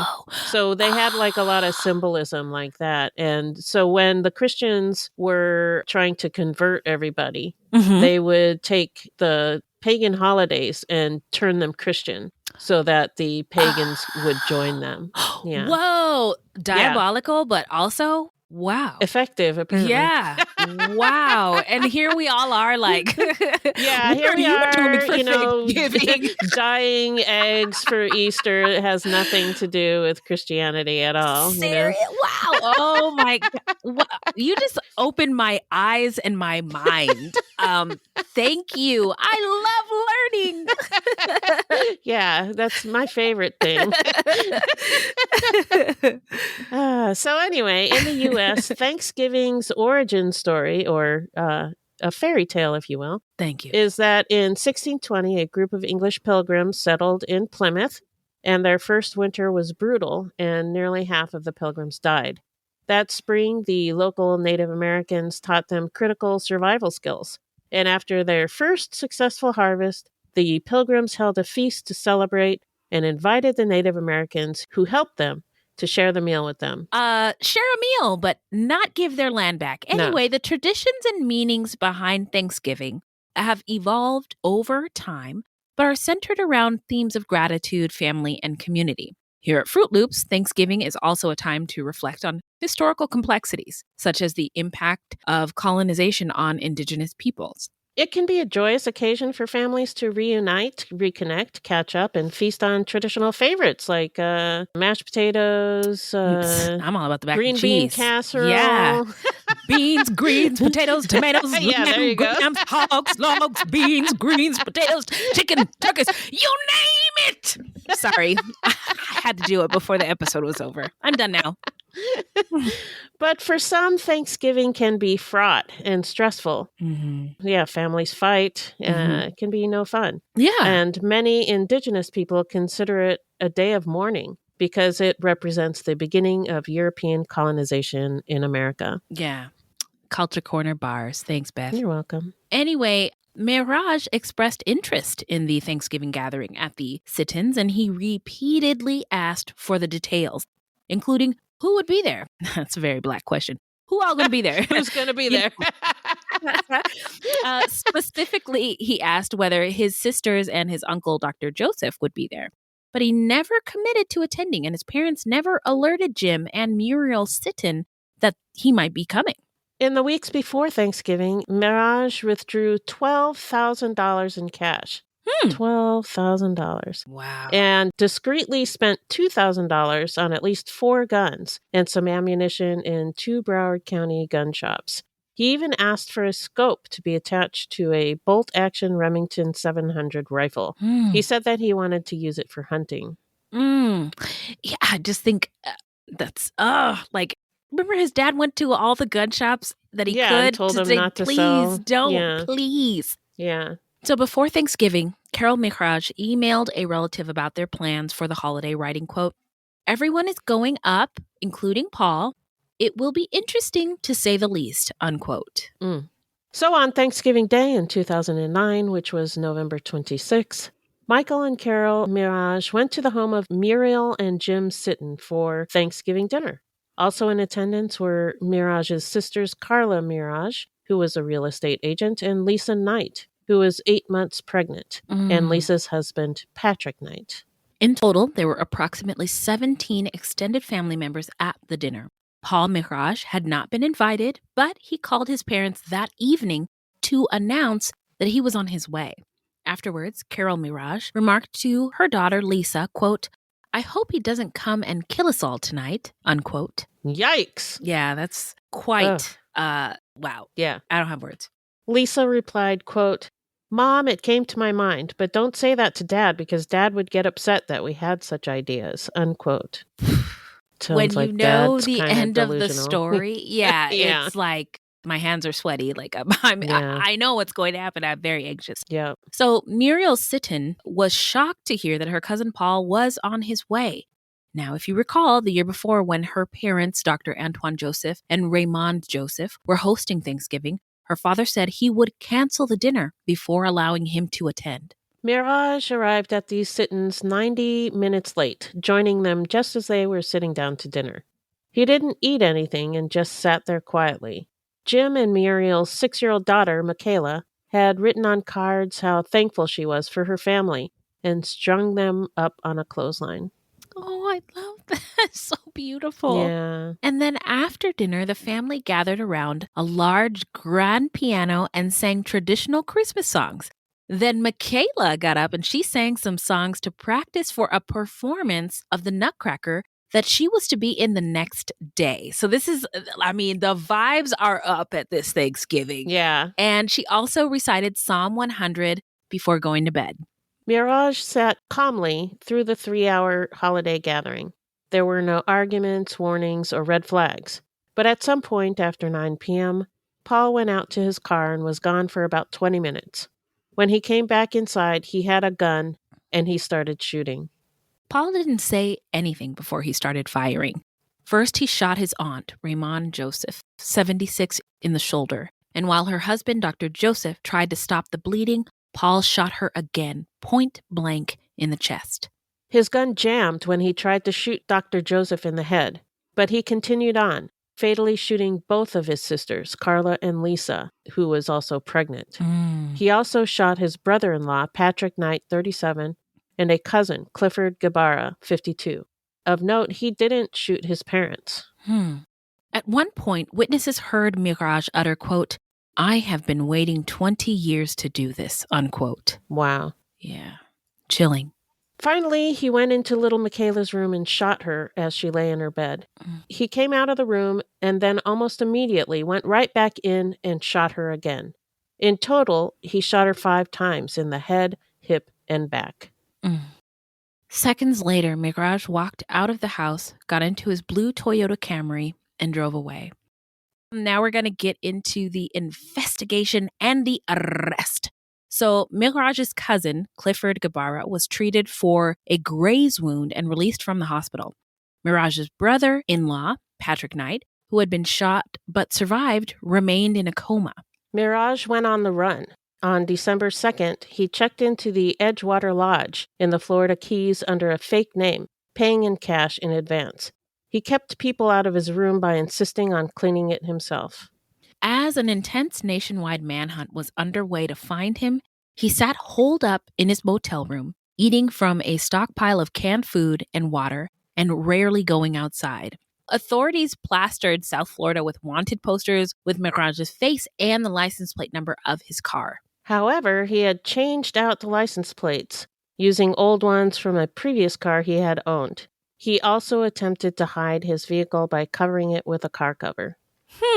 So they had like a lot of symbolism like that. And so when the Christians were trying to convert everybody, they would take the pagan holidays and turn them Christian so that the pagans would join them. Yeah. Whoa. Diabolical, but also effective, apparently. Yeah. Wow. And here we all are like, yeah, here we are, dyeing eggs for Easter. It has nothing to do with Christianity at all. Wow. Oh my God. You just opened my eyes and my mind. Thank you. I love learning. Yeah, that's my favorite thing. So anyway, in the U.S., Thanksgiving's origin story, or a fairy tale, if you will. Thank you. Is that in 1620, a group of English pilgrims settled in Plymouth, and their first winter was brutal, and nearly half of the pilgrims died. That spring, the local Native Americans taught them critical survival skills. And after their first successful harvest, the pilgrims held a feast to celebrate and invited the Native Americans who helped them to share the meal with them. Share a meal, but not give their land back. Anyway, the traditions and meanings behind Thanksgiving have evolved over time, but are centered around themes of gratitude, family, and community. Here at Fruitloops, Thanksgiving is also a time to reflect on historical complexities, such as the impact of colonization on Indigenous peoples. It can be a joyous occasion for families to reunite, reconnect, catch up, and feast on traditional favorites like mashed potatoes. I'm all about the green bean casserole. Yeah. Beans, greens, potatoes, tomatoes, there you go. grams, hogs, logs, beans, greens, potatoes, chicken, turkeys, you name it. Sorry, I had to do it before the episode was over. I'm done now. But for some, Thanksgiving can be fraught and stressful. Mm-hmm. Yeah, families fight. It can be no fun. Yeah. And many Indigenous people consider it a day of mourning because it represents the beginning of European colonization in America. Yeah. Culture Corner bars. Thanks, Beth. You're welcome. Anyway, Merhige expressed interest in the Thanksgiving gathering at the sit-ins, and he repeatedly asked for the details, including who would be there? That's a very Black question. Who all going to be there? Who's going to be there? Specifically, he asked whether his sisters and his uncle, Dr. Joseph, would be there. But he never committed to attending, and his parents never alerted Jim and Muriel Sitton that he might be coming. In the weeks before Thanksgiving, Merhige withdrew $12,000 in cash. $12,000. Wow. And discreetly spent $2,000 on at least 4 guns and some ammunition in 2 Broward County gun shops. He even asked for a scope to be attached to a bolt-action Remington 700 rifle. He said that he wanted to use it for hunting. Yeah, I just think that's, remember his dad went to all the gun shops that he could and told him say, not to please sell. Don't, please. Yeah. So before Thanksgiving, Carol Merhige emailed a relative about their plans for the holiday, writing, quote, "Everyone is going up, including Paul. It will be interesting to say the least," unquote. So on Thanksgiving Day in 2009, which was November 26, Michael and Carol Merhige went to the home of Muriel and Jim Sitton for Thanksgiving dinner. Also in attendance were Merhige's sisters Carla Merhige, who was a real estate agent, and Lisa Knight, who was 8 months pregnant, and Lisa's husband, Patrick Knight. In total, there were approximately 17 extended family members at the dinner. Paul Merhige had not been invited, but he called his parents that evening to announce that he was on his way. Afterwards, Carol Merhige remarked to her daughter, Lisa, quote, "I hope he doesn't come and kill us all tonight," unquote. Yikes. Yeah, that's quite, wow. Yeah. I don't have words. Lisa replied, quote, "Mom, it came to my mind, but don't say that to Dad because Dad would get upset that we had such ideas,t," unquote. When you know Dad's the end of the story, Yeah. it's like my hands are sweaty. Like I know what's going to happen. I'm very anxious. Yeah. So Muriel Sitton was shocked to hear that her cousin Paul was on his way. Now, if you recall, the year before when her parents, Dr. Antoine Joseph and Raymond Joseph, were hosting Thanksgiving, her father said he would cancel the dinner before allowing him to attend. Merhige arrived at these sit-ins 90 minutes late, joining them just as they were sitting down to dinner. He didn't eat anything and just sat there quietly. Jim and Muriel's 6-year-old daughter, Michaela, had written on cards how thankful she was for her family and strung them up on a clothesline. Oh, I love that. So beautiful. Yeah. And then after dinner, the family gathered around a large grand piano and sang traditional Christmas songs. Then Michaela got up and she sang some songs to practice for a performance of the Nutcracker that she was to be in the next day. So this is, I mean, the vibes are up at this Thanksgiving. Yeah. And she also recited Psalm 100 before going to bed. Mirage sat calmly through the 3-hour holiday gathering. There were no arguments, warnings, or red flags. But at some point after 9 p.m., Paul went out to his car and was gone for about 20 minutes. When he came back inside, he had a gun and he started shooting. Paul didn't say anything before he started firing. First, he shot his aunt, Raymond Joseph, 76, in the shoulder. And while her husband, Dr. Joseph, tried to stop the bleeding, Paul shot her again, point blank, in the chest. His gun jammed when he tried to shoot Dr. Joseph in the head, but he continued on, fatally shooting both of his sisters, Carla and Lisa, who was also pregnant. He also shot his brother-in-law, Patrick Knight, 37, and a cousin, Clifford Gabara, 52. Of note, he didn't shoot his parents. At one point, witnesses heard Mirage utter, quote, "I have been waiting 20 years to do this," unquote. Wow. Yeah. Chilling. Finally, he went into little Michaela's room and shot her as she lay in her bed. He came out of the room and then almost immediately went right back in and shot her again. In total, he shot her 5 times in the head, hip, and back. Seconds later, Mirage walked out of the house, got into his blue Toyota Camry, and drove away. Now we're going to get into the investigation and the arrest. So Mirage's cousin, Clifford Gabara, was treated for a graze wound and released from the hospital. Mirage's brother-in-law, Patrick Knight, who had been shot but survived, remained in a coma. Mirage went on the run. On December 2nd, he checked into the Edgewater Lodge in the Florida Keys under a fake name, paying in cash in advance. He kept people out of his room by insisting on cleaning it himself. As an intense nationwide manhunt was underway to find him, he sat holed up in his motel room, eating from a stockpile of canned food and water, and rarely going outside. Authorities plastered South Florida with wanted posters with Mirage's face and the license plate number of his car. However, he had changed out the license plates, using old ones from a previous car he had owned. He also attempted to hide his vehicle by covering it with a car cover.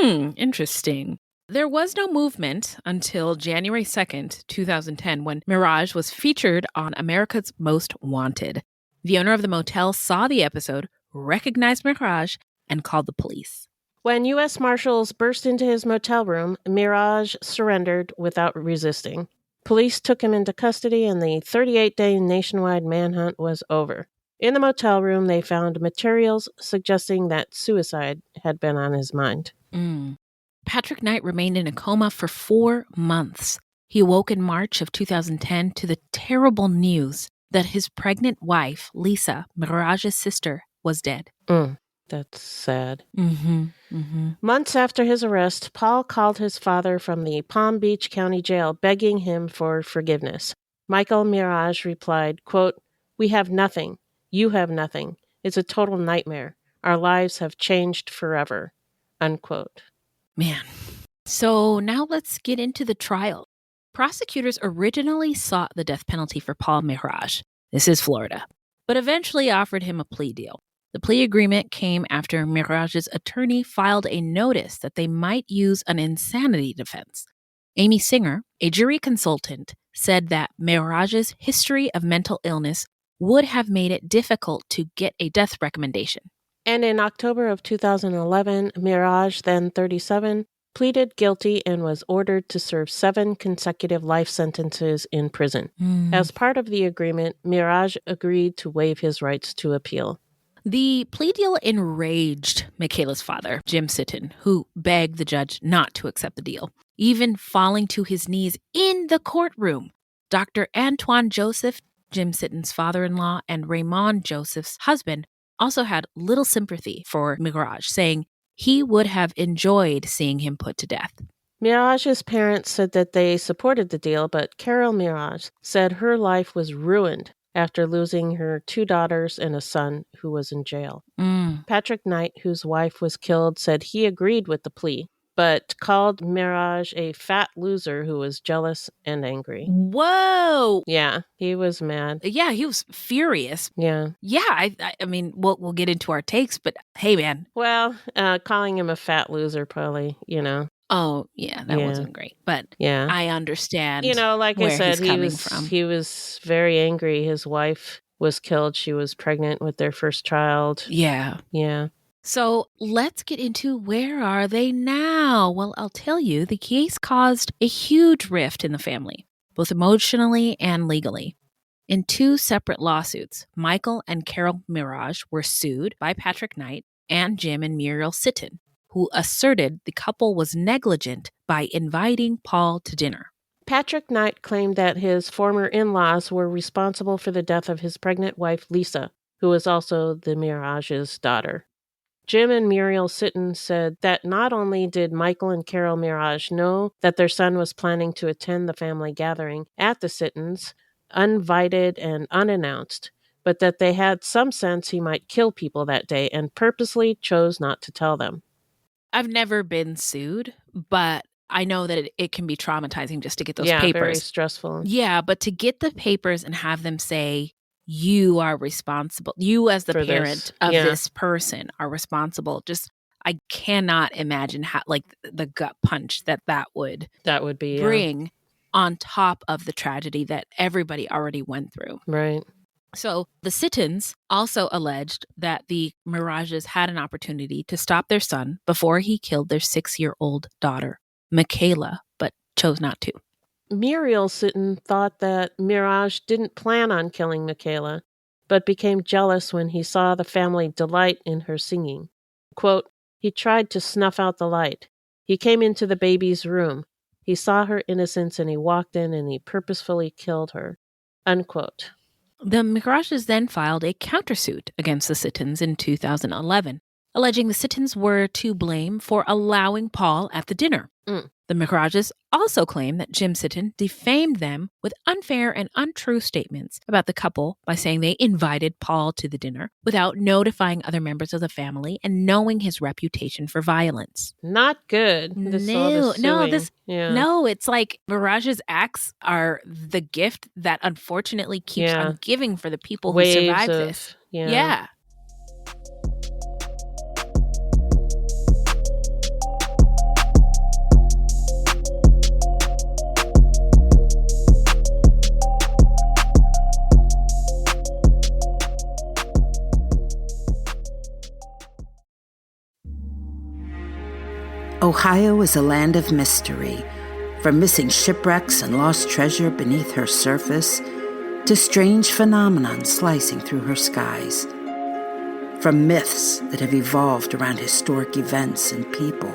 Interesting. There was no movement until January 2nd, 2010, when Mirage was featured on America's Most Wanted. The owner of the motel saw the episode, recognized Mirage, and called the police. When U.S. Marshals burst into his motel room, Mirage surrendered without resisting. Police took him into custody, and the 38-day nationwide manhunt was over. In the motel room, they found materials suggesting that suicide had been on his mind. Patrick Knight remained in a coma for 4 months. He awoke in March of 2010 to the terrible news that his pregnant wife, Lisa, Mirage's sister, was dead. That's sad. Months after his arrest, Paul called his father from the Palm Beach County Jail, begging him for forgiveness. Michael Mirage replied, quote, "We have nothing. You have nothing. It's a total nightmare. Our lives have changed forever," unquote. Man. So now let's get into the trial. Prosecutors originally sought the death penalty for Paul Mirage. This is Florida. But eventually offered him a plea deal. The plea agreement came after Mirage's attorney filed a notice that they might use an insanity defense. Amy Singer, a jury consultant, said that Mirage's history of mental illness would have made it difficult to get a death recommendation. And in October of 2011, Mirage, then 37, pleaded guilty and was ordered to serve 7 consecutive life sentences in prison. As part of the agreement, Mirage agreed to waive his rights to appeal. The plea deal enraged Michaela's father, Jim Sitton, who begged the judge not to accept the deal, even falling to his knees in the courtroom. Dr. Antoine Joseph, Jim Sitton's father-in-law, and Raymond Joseph's husband also had little sympathy for Mirage, saying he would have enjoyed seeing him put to death. Mirage's parents said that they supported the deal, but Carol Mirage said her life was ruined after losing her 2 daughters and a son who was in jail. Patrick Knight, whose wife was killed, said he agreed with the plea, but called Merhige a fat loser who was jealous and angry. Whoa! Yeah, he was mad. Yeah, he was furious. Yeah. Yeah, I mean, we'll get into our takes, but hey, man. Well, calling him a fat loser probably, Oh, yeah, that wasn't great. But yeah, I understand. Like I said, from. He was very angry. His wife was killed. She was pregnant with their first child. Yeah. Yeah. So let's get into where are they now? Well, I'll tell you, the case caused a huge rift in the family, both emotionally and legally. In 2 separate lawsuits, Michael and Carol Merhige were sued by Patrick Knight and Jim and Muriel Sitton, who asserted the couple was negligent by inviting Paul to dinner. Patrick Knight claimed that his former in-laws were responsible for the death of his pregnant wife, Lisa, who was also the Merhige's daughter. Jim and Muriel Sitton said that not only did Michael and Carol Merhige know that their son was planning to attend the family gathering at the Sittons, uninvited and unannounced, but that they had some sense he might kill people that day and purposely chose not to tell them. I've never been sued, but I know that it can be traumatizing just to get those papers. Yeah, very stressful. Yeah, but to get the papers and have them say, you are responsible, you as the parent of this person are responsible. Just, I cannot imagine how, like, the gut punch that would be bring on top of the tragedy that everybody already went through. Right. So the Sittons also alleged that the Merhiges had an opportunity to stop their son before he killed their 6-year-old daughter, Michaela, but chose not to. Muriel Sitton thought that Merhige didn't plan on killing Michaela, but became jealous when he saw the family delight in her singing. Quote, he tried to snuff out the light. He came into the baby's room. He saw her innocence and he walked in and he purposefully killed her. Unquote. The Merhiges then filed a countersuit against the Sittons in 2011, alleging the Sittons were to blame for allowing Paul at the dinner. The Merhiges also claim that Jim Sitton defamed them with unfair and untrue statements about the couple by saying they invited Paul to the dinner without notifying other members of the family and knowing his reputation for violence. Not good. No, it's like Merhiges' acts are the gift that unfortunately keeps on giving for the people who survive this. Yeah. Ohio is a land of mystery, from missing shipwrecks and lost treasure beneath her surface to strange phenomenon slicing through her skies. From myths that have evolved around historic events and people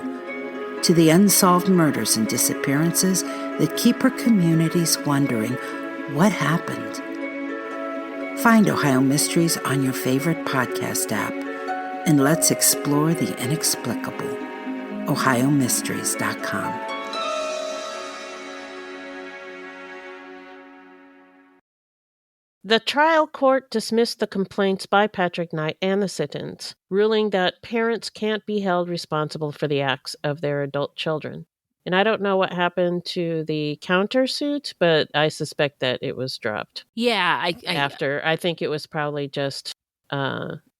to the unsolved murders and disappearances that keep her communities wondering what happened. Find Ohio Mysteries on your favorite podcast app, and let's explore the inexplicable. OhioMysteries.com. The trial court dismissed the complaints by Patrick Knight and the Sittons, ruling that parents can't be held responsible for the acts of their adult children. And I don't know what happened to the countersuit, but I suspect that it was dropped. Yeah. I think it was probably just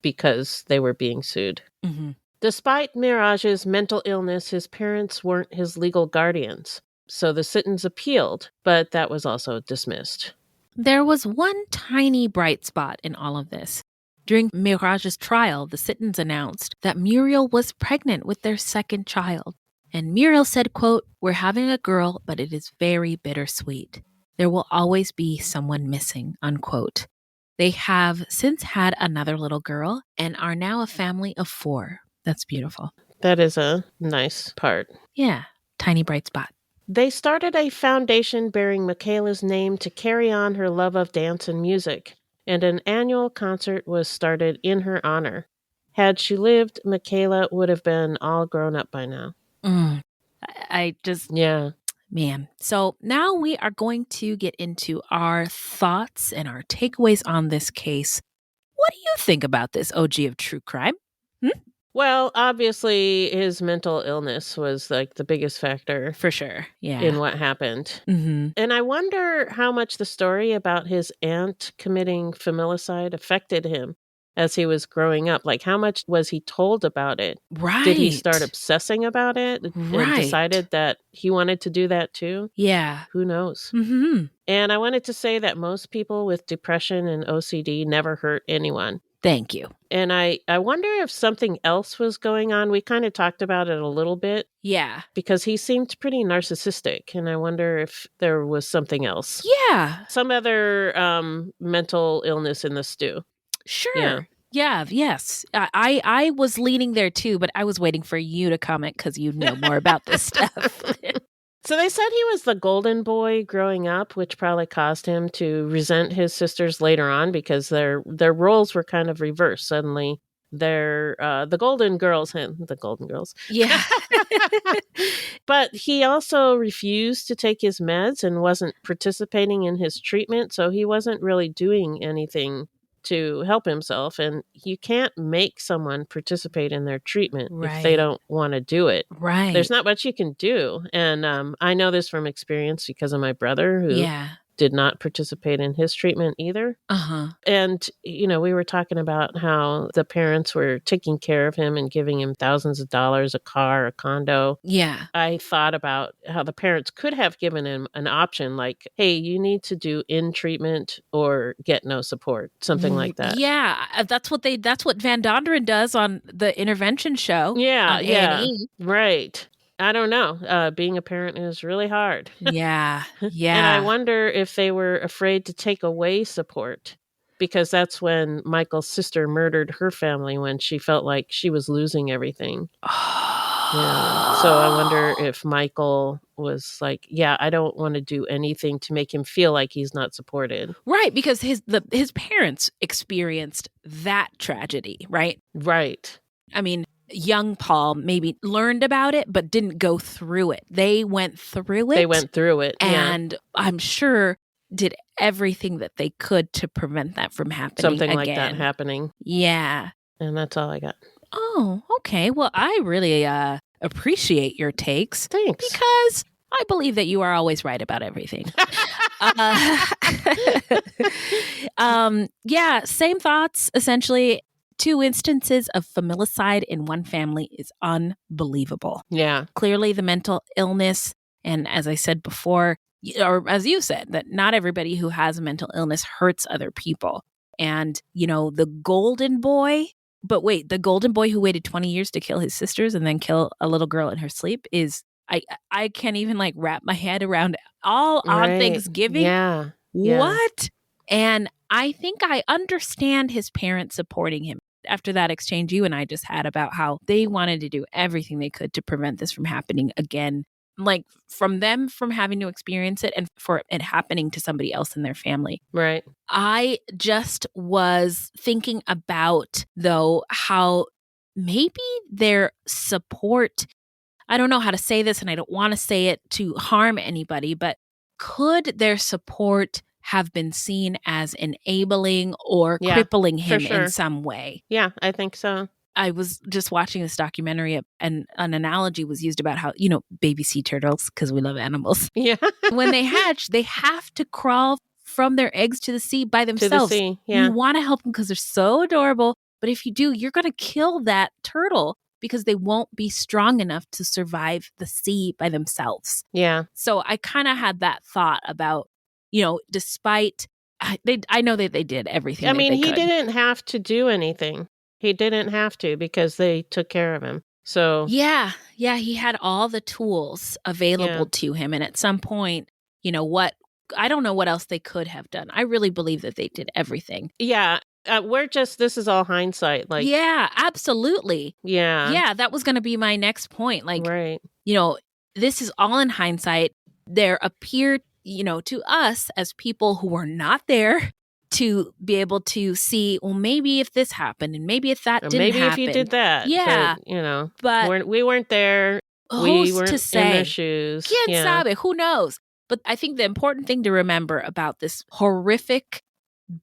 because they were being sued. Mm-hmm. Despite Merhige's mental illness, his parents weren't his legal guardians. So the Sittons appealed, but that was also dismissed. There was one tiny bright spot in all of this. During Merhige's trial, the Sittons announced that Muriel was pregnant with their second child. And Muriel said, quote, "We're having a girl, but it is very bittersweet. There will always be someone missing," unquote. They have since had another little girl and are now a family of 4. That's beautiful. That is a nice part. Yeah, tiny bright spot. They started a foundation bearing Michaela's name to carry on her love of dance and music, and an annual concert was started in her honor. Had she lived, Michaela would have been all grown up by now. I just... Yeah. Man. So now we are going to get into our thoughts and our takeaways on this case. What do you think about this OG of true crime? Well, obviously, his mental illness was like the biggest factor. For sure. Yeah. In what happened. Mm-hmm. And I wonder how much the story about his aunt committing familicide affected him as he was growing up. Like, how much was he told about it? Right. Did he start obsessing about it and decided that he wanted to do that too? Yeah. Who knows? Mm-hmm. And I wanted to say that most people with depression and OCD never hurt anyone. Thank you. And I wonder if something else was going on. We kind of talked about it a little bit. Yeah. Because he seemed pretty narcissistic. And I wonder if there was something else. Yeah. Some other mental illness in the stew. Sure. Yeah. Yes. I was leaning there too, but I was waiting for you to comment because you know more about this stuff. So they said he was the golden boy growing up, which probably caused him to resent his sisters later on because their roles were kind of reversed. Suddenly, they're the golden girls. Yeah. But he also refused to take his meds and wasn't participating in his treatment. So he wasn't really doing anything to help himself. And you can't make someone participate in their treatment if they don't want to do it. Right. There's not much you can do. And I know this from experience because of my brother who did not participate in his treatment either. Uh-huh. And, we were talking about how the parents were taking care of him and giving him thousands of dollars, a car, a condo. Yeah. I thought about how the parents could have given him an option like, hey, you need to do in treatment or get no support, something like that. Yeah. That's what Van Donderen does on the intervention show. Yeah. On yeah. A&E. Right. I don't know. Being a parent is really hard. Yeah. Yeah. And I wonder if they were afraid to take away support because that's when Michael's sister murdered her family when she felt like she was losing everything. Yeah. So I wonder if Michael was like, I don't want to do anything to make him feel like he's not supported. Right. Because his parents experienced that tragedy, right? Right. I mean, young Paul maybe learned about it, but didn't go through it. They went through it. And I'm sure did everything that they could to prevent that from happening Something again. like that happening. Yeah. And that's all I got. Oh, okay. Well, I really appreciate your takes. Thanks. Because I believe that you are always right about everything. Same thoughts, essentially. 2 instances of familicide in one family is unbelievable. Yeah. Clearly the mental illness, and as I said before, or as you said, that not everybody who has a mental illness hurts other people. And, the golden boy, but wait, the golden boy who waited 20 years to kill his sisters and then kill a little girl in her sleep is, I can't even wrap my head around all on Thanksgiving. Yeah. What? And I think I understand his parents supporting him. After that exchange you and I just had about how they wanted to do everything they could to prevent this from happening again, from them from having to experience it and for it happening to somebody else in their family. Right. I just was thinking about, though, how maybe their support, I don't know how to say this and I don't want to say it to harm anybody, but could their support have been seen as enabling or crippling him in some way? Yeah, I think so. I was just watching this documentary and an analogy was used about how, baby sea turtles, because we love animals. Yeah. When they hatch, they have to crawl from their eggs to the sea by themselves. To the sea, yeah. You want to help them because they're so adorable. But if you do, you're going to kill that turtle because they won't be strong enough to survive the sea by themselves. Yeah. So I kind of had that thought about, despite, I know that they did everything. I mean, he could. didn't have to do anything. He didn't have to because they took care of him. So yeah, he had all the tools available to him. And at some point, I don't know what else they could have done. I really believe that they did everything. Yeah. This is all hindsight. Yeah, absolutely. Yeah. Yeah, that was going to be my next point. Right. This is all in hindsight. There appeared, to us as people who were not there to be able to see, well, maybe if this happened and maybe if that didn't happen. Maybe if you did that. Yeah. But we weren't there. we weren't to say? in their shoes. ¿Quién sabe? Who knows? But I think the important thing to remember about this horrific,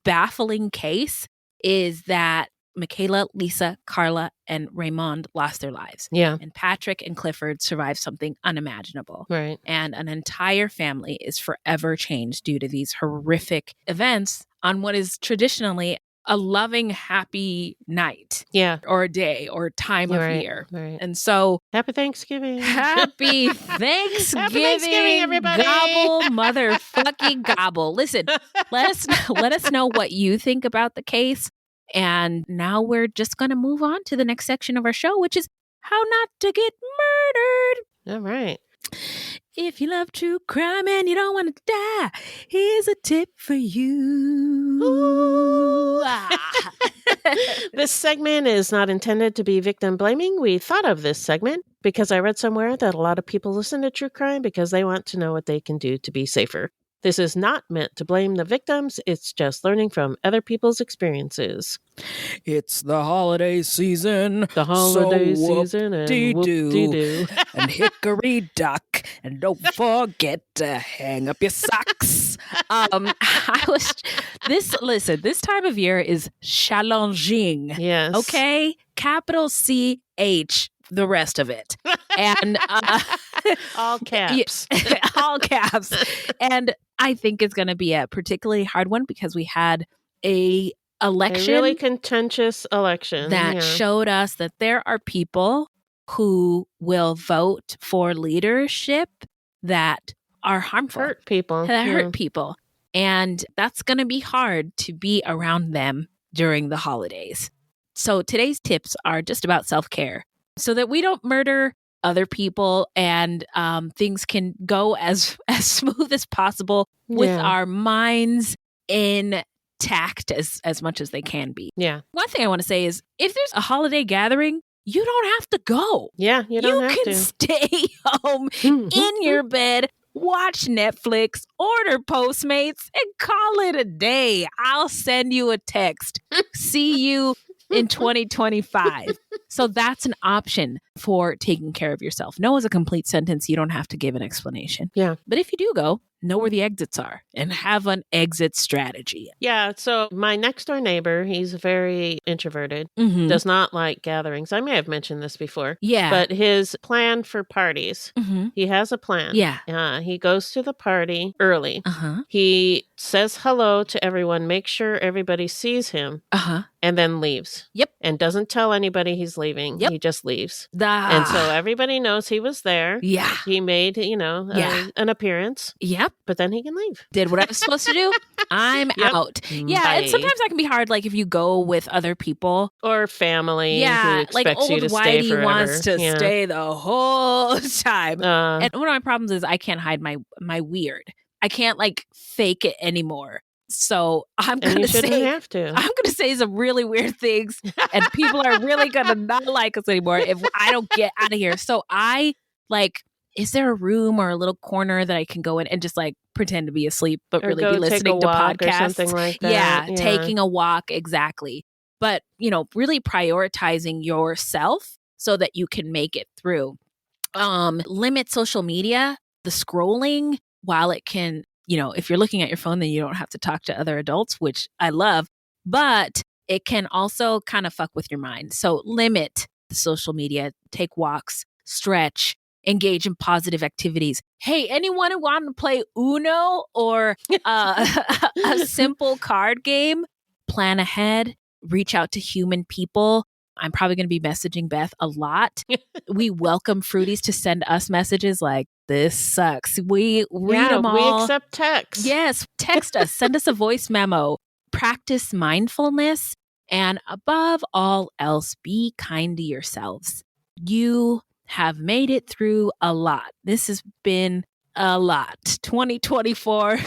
baffling case is that Michaela, Lisa, Carla, and Raymond lost their lives. Yeah. And Patrick and Clifford survived something unimaginable. Right. And an entire family is forever changed due to these horrific events on what is traditionally a loving, happy night. Yeah. Or a day or time of year. Right. And so Happy Thanksgiving. Happy Thanksgiving. Happy Thanksgiving, everybody. Gobble, motherfucking gobble. Listen, let us know what you think about the case. And now we're just going to move on to the next section of our show, which is how not to get murdered. All right. If you love true crime and you don't want to die, here's a tip for you. This segment is not intended to be victim blaming. We thought of this segment because I read somewhere that a lot of people listen to true crime because they want to know what they can do to be safer. This is not meant to blame the victims. It's just learning from other people's experiences. It's the holiday season. The holiday so season and whoop-dee-doo. whoop-dee-doo. And hickory dock. And don't forget to hang up your socks. This time of year is challenging. Yes. Okay? Capital CH, the rest of it. And all caps. All caps. And I think it's going to be a particularly hard one because we had a election. A really contentious election. That showed us that there are people who will vote for leadership that are harmful. Hurt people. That hurt people. And that's going to be hard to be around them during the holidays. So today's tips are just about self-care so that we don't murder other people and things can go as smooth as possible with our minds intact as much as they can be. Yeah. One thing I want to say is if there's a holiday gathering, you don't have to go. Yeah, you don't have to. You can stay home in your bed, watch Netflix, order Postmates, and call it a day. I'll send you a text. See you in 2025. So that's an option for taking care of yourself. No is a complete sentence. You don't have to give an explanation. Yeah. But if you do go, know where the exits are and have an exit strategy. Yeah. So my next door neighbor, he's very introverted, Mhm. does not like gatherings. I may have mentioned this before. Yeah. But his plan for parties, Mhm. he has a plan. Yeah. He goes to the party early. Uh-huh. He says hello to everyone, makes sure everybody sees him. Uh-huh. And then leaves. Yep. And doesn't tell anybody he's leaving. Yep. He just leaves. Ah. And so everybody knows he was there. Yeah. He made, an appearance. Yep. But then he can leave. Did what I was supposed to do. I'm out. Yeah. Bye. And sometimes that can be hard, like if you go with other people. Or family who Yeah. Like expects old you to stay Whitey forever. wants to Yeah. stay the whole time. Uh, And one of my problems is I can't hide my weird. I can't fake it anymore. So I'm and going you to shouldn't say have to. I'm going to say some really weird things and people are really going to not like us anymore if I don't get out of here. So is there a room or a little corner that I can go in and just pretend to be asleep, but Or really go be take listening a to walk or podcasts? something like that. Yeah, taking a walk. Exactly. But, really prioritizing yourself so that you can make it through. Limit social media, the scrolling, while it can, if you're looking at your phone, then you don't have to talk to other adults, which I love, but it can also kind of fuck with your mind. So limit the social media, take walks, stretch, engage in positive activities. Hey, anyone who want to play Uno or a simple card game, plan ahead, reach out to human people. I'm probably going to be messaging Beth a lot. We welcome Fruities to send us messages like, this sucks. We read them all. We accept text. Yes, text us. Send us a voice memo. Practice mindfulness. And above all else, be kind to yourselves. You have made it through a lot. This has been a lot. 2024,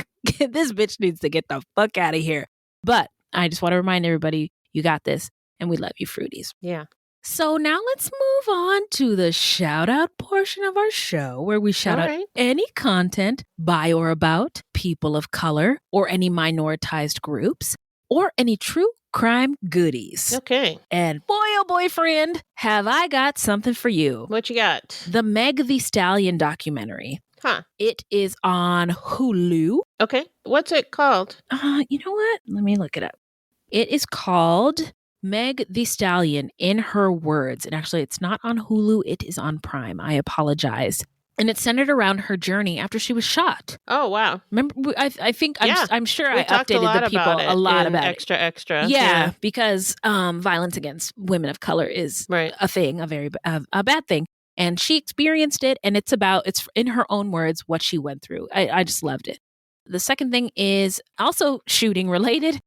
this bitch needs to get the fuck out of here. But I just want to remind everybody, you got this. And we love you, Fruities. Yeah. So now let's move on to the shout out portion of our show where we shout out any content by or about people of color or any minoritized groups or any true crime goodies. Okay. And boy, oh boy, friend, have I got something for you. What you got? The Meg the Stallion documentary. Huh. It is on Hulu. Okay. What's it called? You know what? Let me look it up. It is called Meg the Stallion in Her Words. And actually, it's not on Hulu. It is on Prime. I apologize. And it's centered around her journey after she was shot. Oh, wow. Remember, I'm sure I updated the people a lot about it. Extra. Yeah, because violence against women of color is a thing, a bad thing. And she experienced it, and it's in her own words what she went through. I just loved it. The second thing is also shooting related.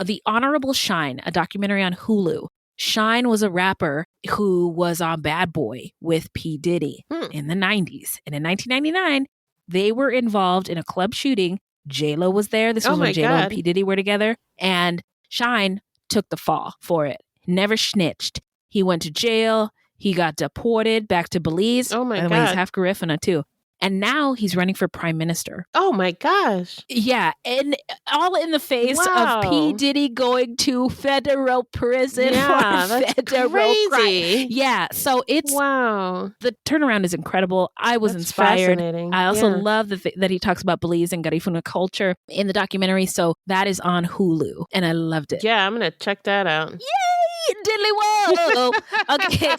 The Honorable Shyne, a documentary on Hulu. Shyne was a rapper who was on Bad Boy with P. Diddy in the 90s. And in 1999, they were involved in a club shooting. J-Lo was there. This was when J-Lo and P. Diddy were together. And Shyne took the fall for it. Never snitched. He went to jail. He got deported back to Belize. Oh, my God. He's half Garifuna, too. And now he's running for prime minister. Oh, my gosh. Yeah. And all in the face of P. Diddy going to federal prison for federal crime. Yeah. So it's... Wow. The turnaround is incredible. I was inspired. Fascinating. I also love that he talks about Belize and Garifuna culture in the documentary. So that is on Hulu. And I loved it. Yeah, I'm going to check that out. Yay! Diddly whoa! Okay.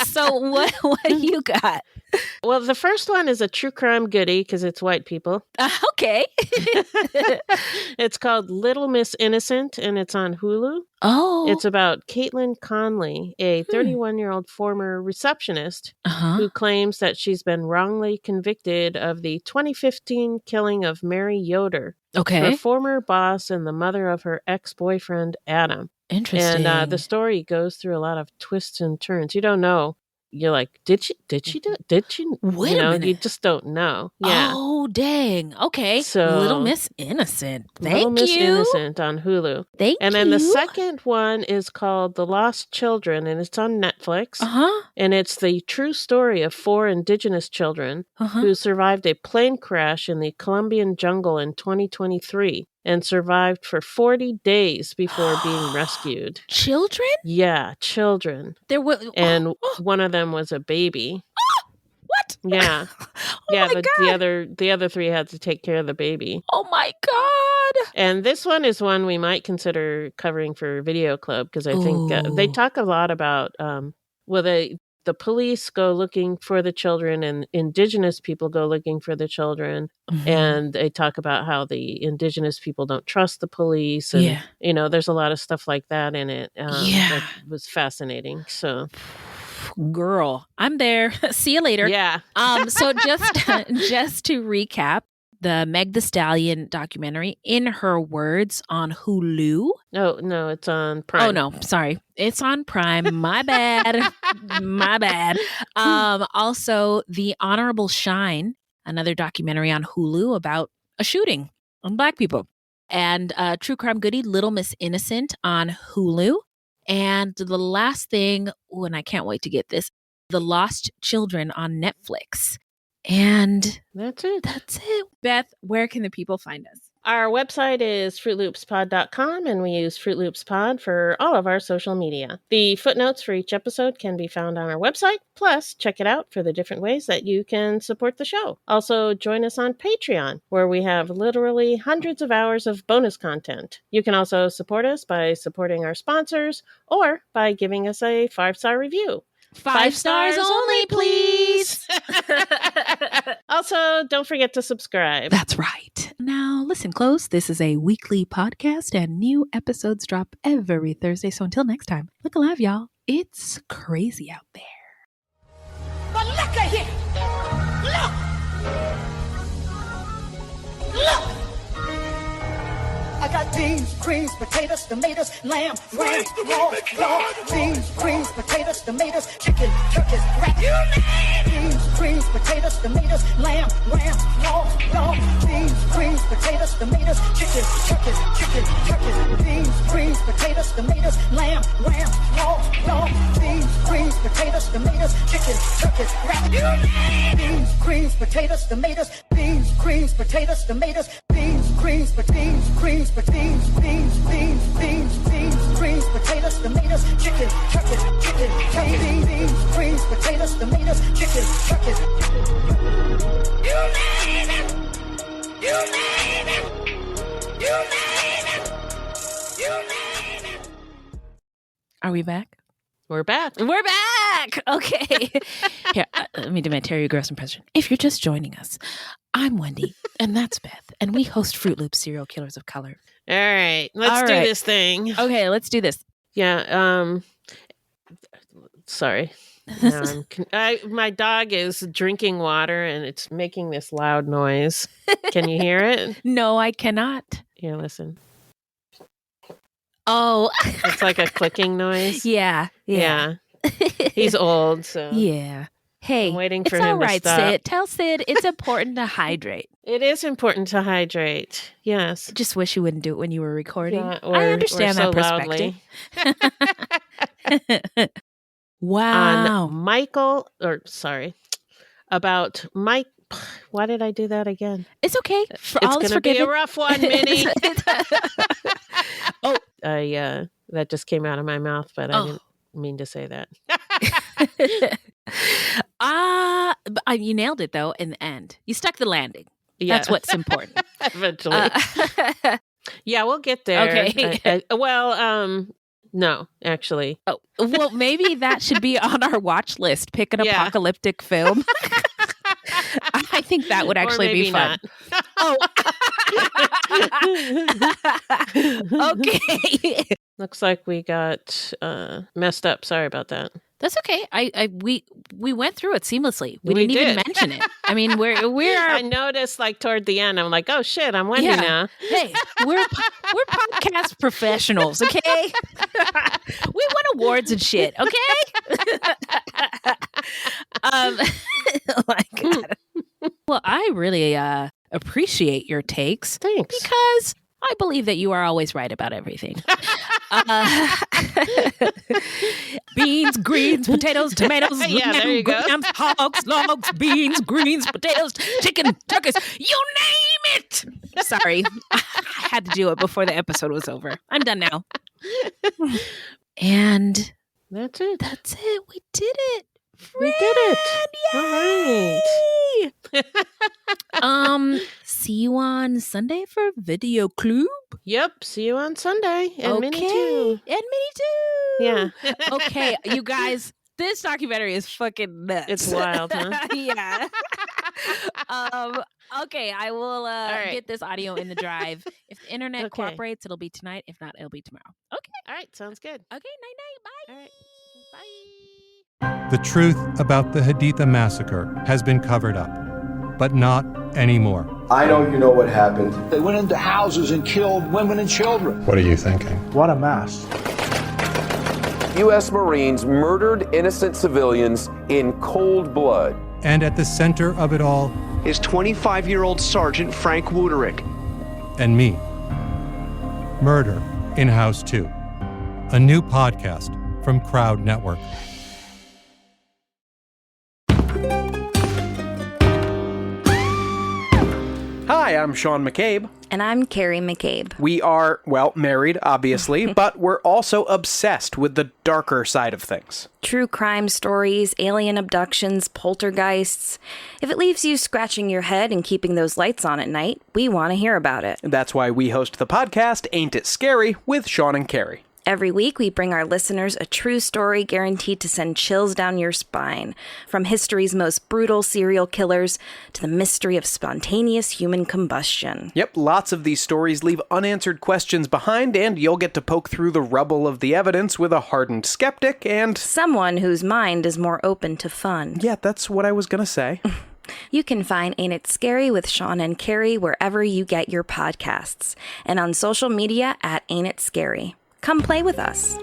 So what you got? Well, the first one is a true crime goodie because it's white people. Okay. It's called Little Miss Innocent, and it's on Hulu. Oh. It's about Caitlin Conley, a 31-year-old former receptionist who claims that she's been wrongly convicted of the 2015 killing of Mary Yoder, her former boss and the mother of her ex-boyfriend, Adam. Interesting. And the story goes through a lot of twists and turns. You don't know. You're like, did she do it? Did she? Wait a minute. You just don't know. Yeah. Oh, dang. Okay. So, Little Miss Innocent. Little Miss Innocent on Hulu. Thank you. And then the second one is called The Lost Children, and it's on Netflix. And it's the true story of 4 indigenous children who survived a plane crash in the Colombian jungle in 2023. And survived for 40 days before being rescued. Children? Yeah, children. There was, and one of them was a baby. What? Yeah, the other 3 had to take care of the baby. Oh my God! And this one is one we might consider covering for Video Club because I think they talk a lot about the police go looking for the children and indigenous people go looking for the children. And they talk about how the indigenous people don't trust the police. And, there's a lot of stuff like that in it. That was fascinating. So, girl, I'm there. See you later. Yeah. So just to recap, the Meg the Stallion documentary, In Her Words, on Hulu. Oh, no, it's on Prime. Oh, no, sorry. It's on Prime. My bad. My bad. Also, The Honorable Shyne, another documentary on Hulu about a shooting on Black people. And true crime goodie, Little Miss Innocent on Hulu. And the last thing, and I can't wait to get this, The Lost Children on Netflix. And that's it. Beth, where can the people find us? Our website is fruitloopspod.com, and we use Fruit Loops Pod for all of our social media. The footnotes for each episode can be found on our website. Plus, check it out for the different ways that you can support the show. Also, join us on Patreon, where we have literally hundreds of hours of bonus content. You can also support us by supporting our sponsors or by giving us a 5-star review. 5 stars only, please. Also, don't forget to subscribe. That's right. Now, listen close. This is a weekly podcast, and new episodes drop every Thursday. So until next time, look alive, y'all. It's crazy out there. But look at here. Look. I got beans, greens, potatoes, tomatoes, lamb, ram, raw, beans, greens, potatoes, tomatoes, chicken, turkeys, rat. Beans, greens, potatoes, tomatoes, lamb, ram, raw, beans, greens, potatoes, tomatoes, chicken, turkeys, beans, greens, potatoes, tomatoes, lamb, ram, raw, beans, greens, potatoes, tomatoes, chicken, turkeys, rat. Beans, greens, potatoes, tomatoes, beans, greens, potatoes, tomatoes, beans, greens, beans, greens, beans, beans, beans, beans, beans, greens, potatoes, tomatoes, chicken, turkey, beans, greens, potatoes, tomatoes, chicken, turkey. You name it. You name it. You name it. You name it. Are we back? We're back. We're back. Okay. Here, let me do my Terry Gross impression. If you're just joining us, I'm Wendy, and that's Beth, and we host Fruitloops, Serial Killers of Color. All right. Let's do this thing. Okay, let's do this. Yeah. Sorry. My dog is drinking water, and it's making this loud noise. Can you hear it? No, I cannot. Here, listen. Oh. It's like a clicking noise. Yeah. He's old, so. Yeah. Hey, I'm waiting for it's him all right, to stop. Sid. Tell Sid it's important to hydrate. It is important to hydrate. Yes. Just wish you wouldn't do it when you were recording. Yeah, I understand that perspective. Wow. About Mike. Why did I do that again? It's okay. It's going to be a rough one, Minnie. That just came out of my mouth, but I didn't mean to say that. You nailed it, though, in the end. You stuck the landing. Yeah. That's what's important. Eventually. Yeah, we'll get there. Okay. No, actually. Oh, well, maybe that should be on our watch list. Pick an apocalyptic film. I think that would actually be fun. Okay. Looks like we got messed up. Sorry about that. That's okay. We went through it seamlessly. We didn't even mention it. I mean, we're. I noticed like toward the end, I'm like, oh shit, I'm Wendy now. Hey, we're podcast professionals, okay? We won awards and shit, okay? Oh my God. Well, I really appreciate your takes. Thanks. Because I believe that you are always right about everything. Beans, greens, potatoes, tomatoes, grams, hogs, logs, beans, greens, potatoes, chicken, turkeys, you name it. Sorry, I had to do it before the episode was over. I'm done now. And that's it. That's it. We did it. We did it. Yay! All right. See you on Sunday for Video Club. Yep. See you on Sunday. And Minnie too. And Minnie too. Yeah. Okay, you guys, this documentary is fucking nuts. It's wild, huh? Yeah. Okay, I will get this audio in the drive. If the internet cooperates, it'll be tonight. If not, it'll be tomorrow. Okay. All right. Sounds good. Okay, night-night. Bye. All right. Bye. The truth about the Haditha massacre has been covered up, but not anymore. I know you know what happened. They went into houses and killed women and children. What are you thinking? What a mess. U.S. Marines murdered innocent civilians in cold blood. And at the center of it all is 25-year-old Sergeant Frank Wuderick. And me. Murder in House 2. A new podcast from Crowd Network. Hi, I'm Sean McCabe. And I'm Carrie McCabe. We are, well, married, obviously, but we're also obsessed with the darker side of things. True crime stories, alien abductions, poltergeists. If it leaves you scratching your head and keeping those lights on at night, we want to hear about it. That's why we host the podcast, Ain't It Scary, with Sean and Carrie. Every week, we bring our listeners a true story guaranteed to send chills down your spine. From history's most brutal serial killers to the mystery of spontaneous human combustion. Yep, lots of these stories leave unanswered questions behind, and you'll get to poke through the rubble of the evidence with a hardened skeptic and someone whose mind is more open to fun. Yeah, that's what I was gonna say. You can find Ain't It Scary with Sean and Carrie wherever you get your podcasts, and on social media at Ain't It Scary. Come play with us.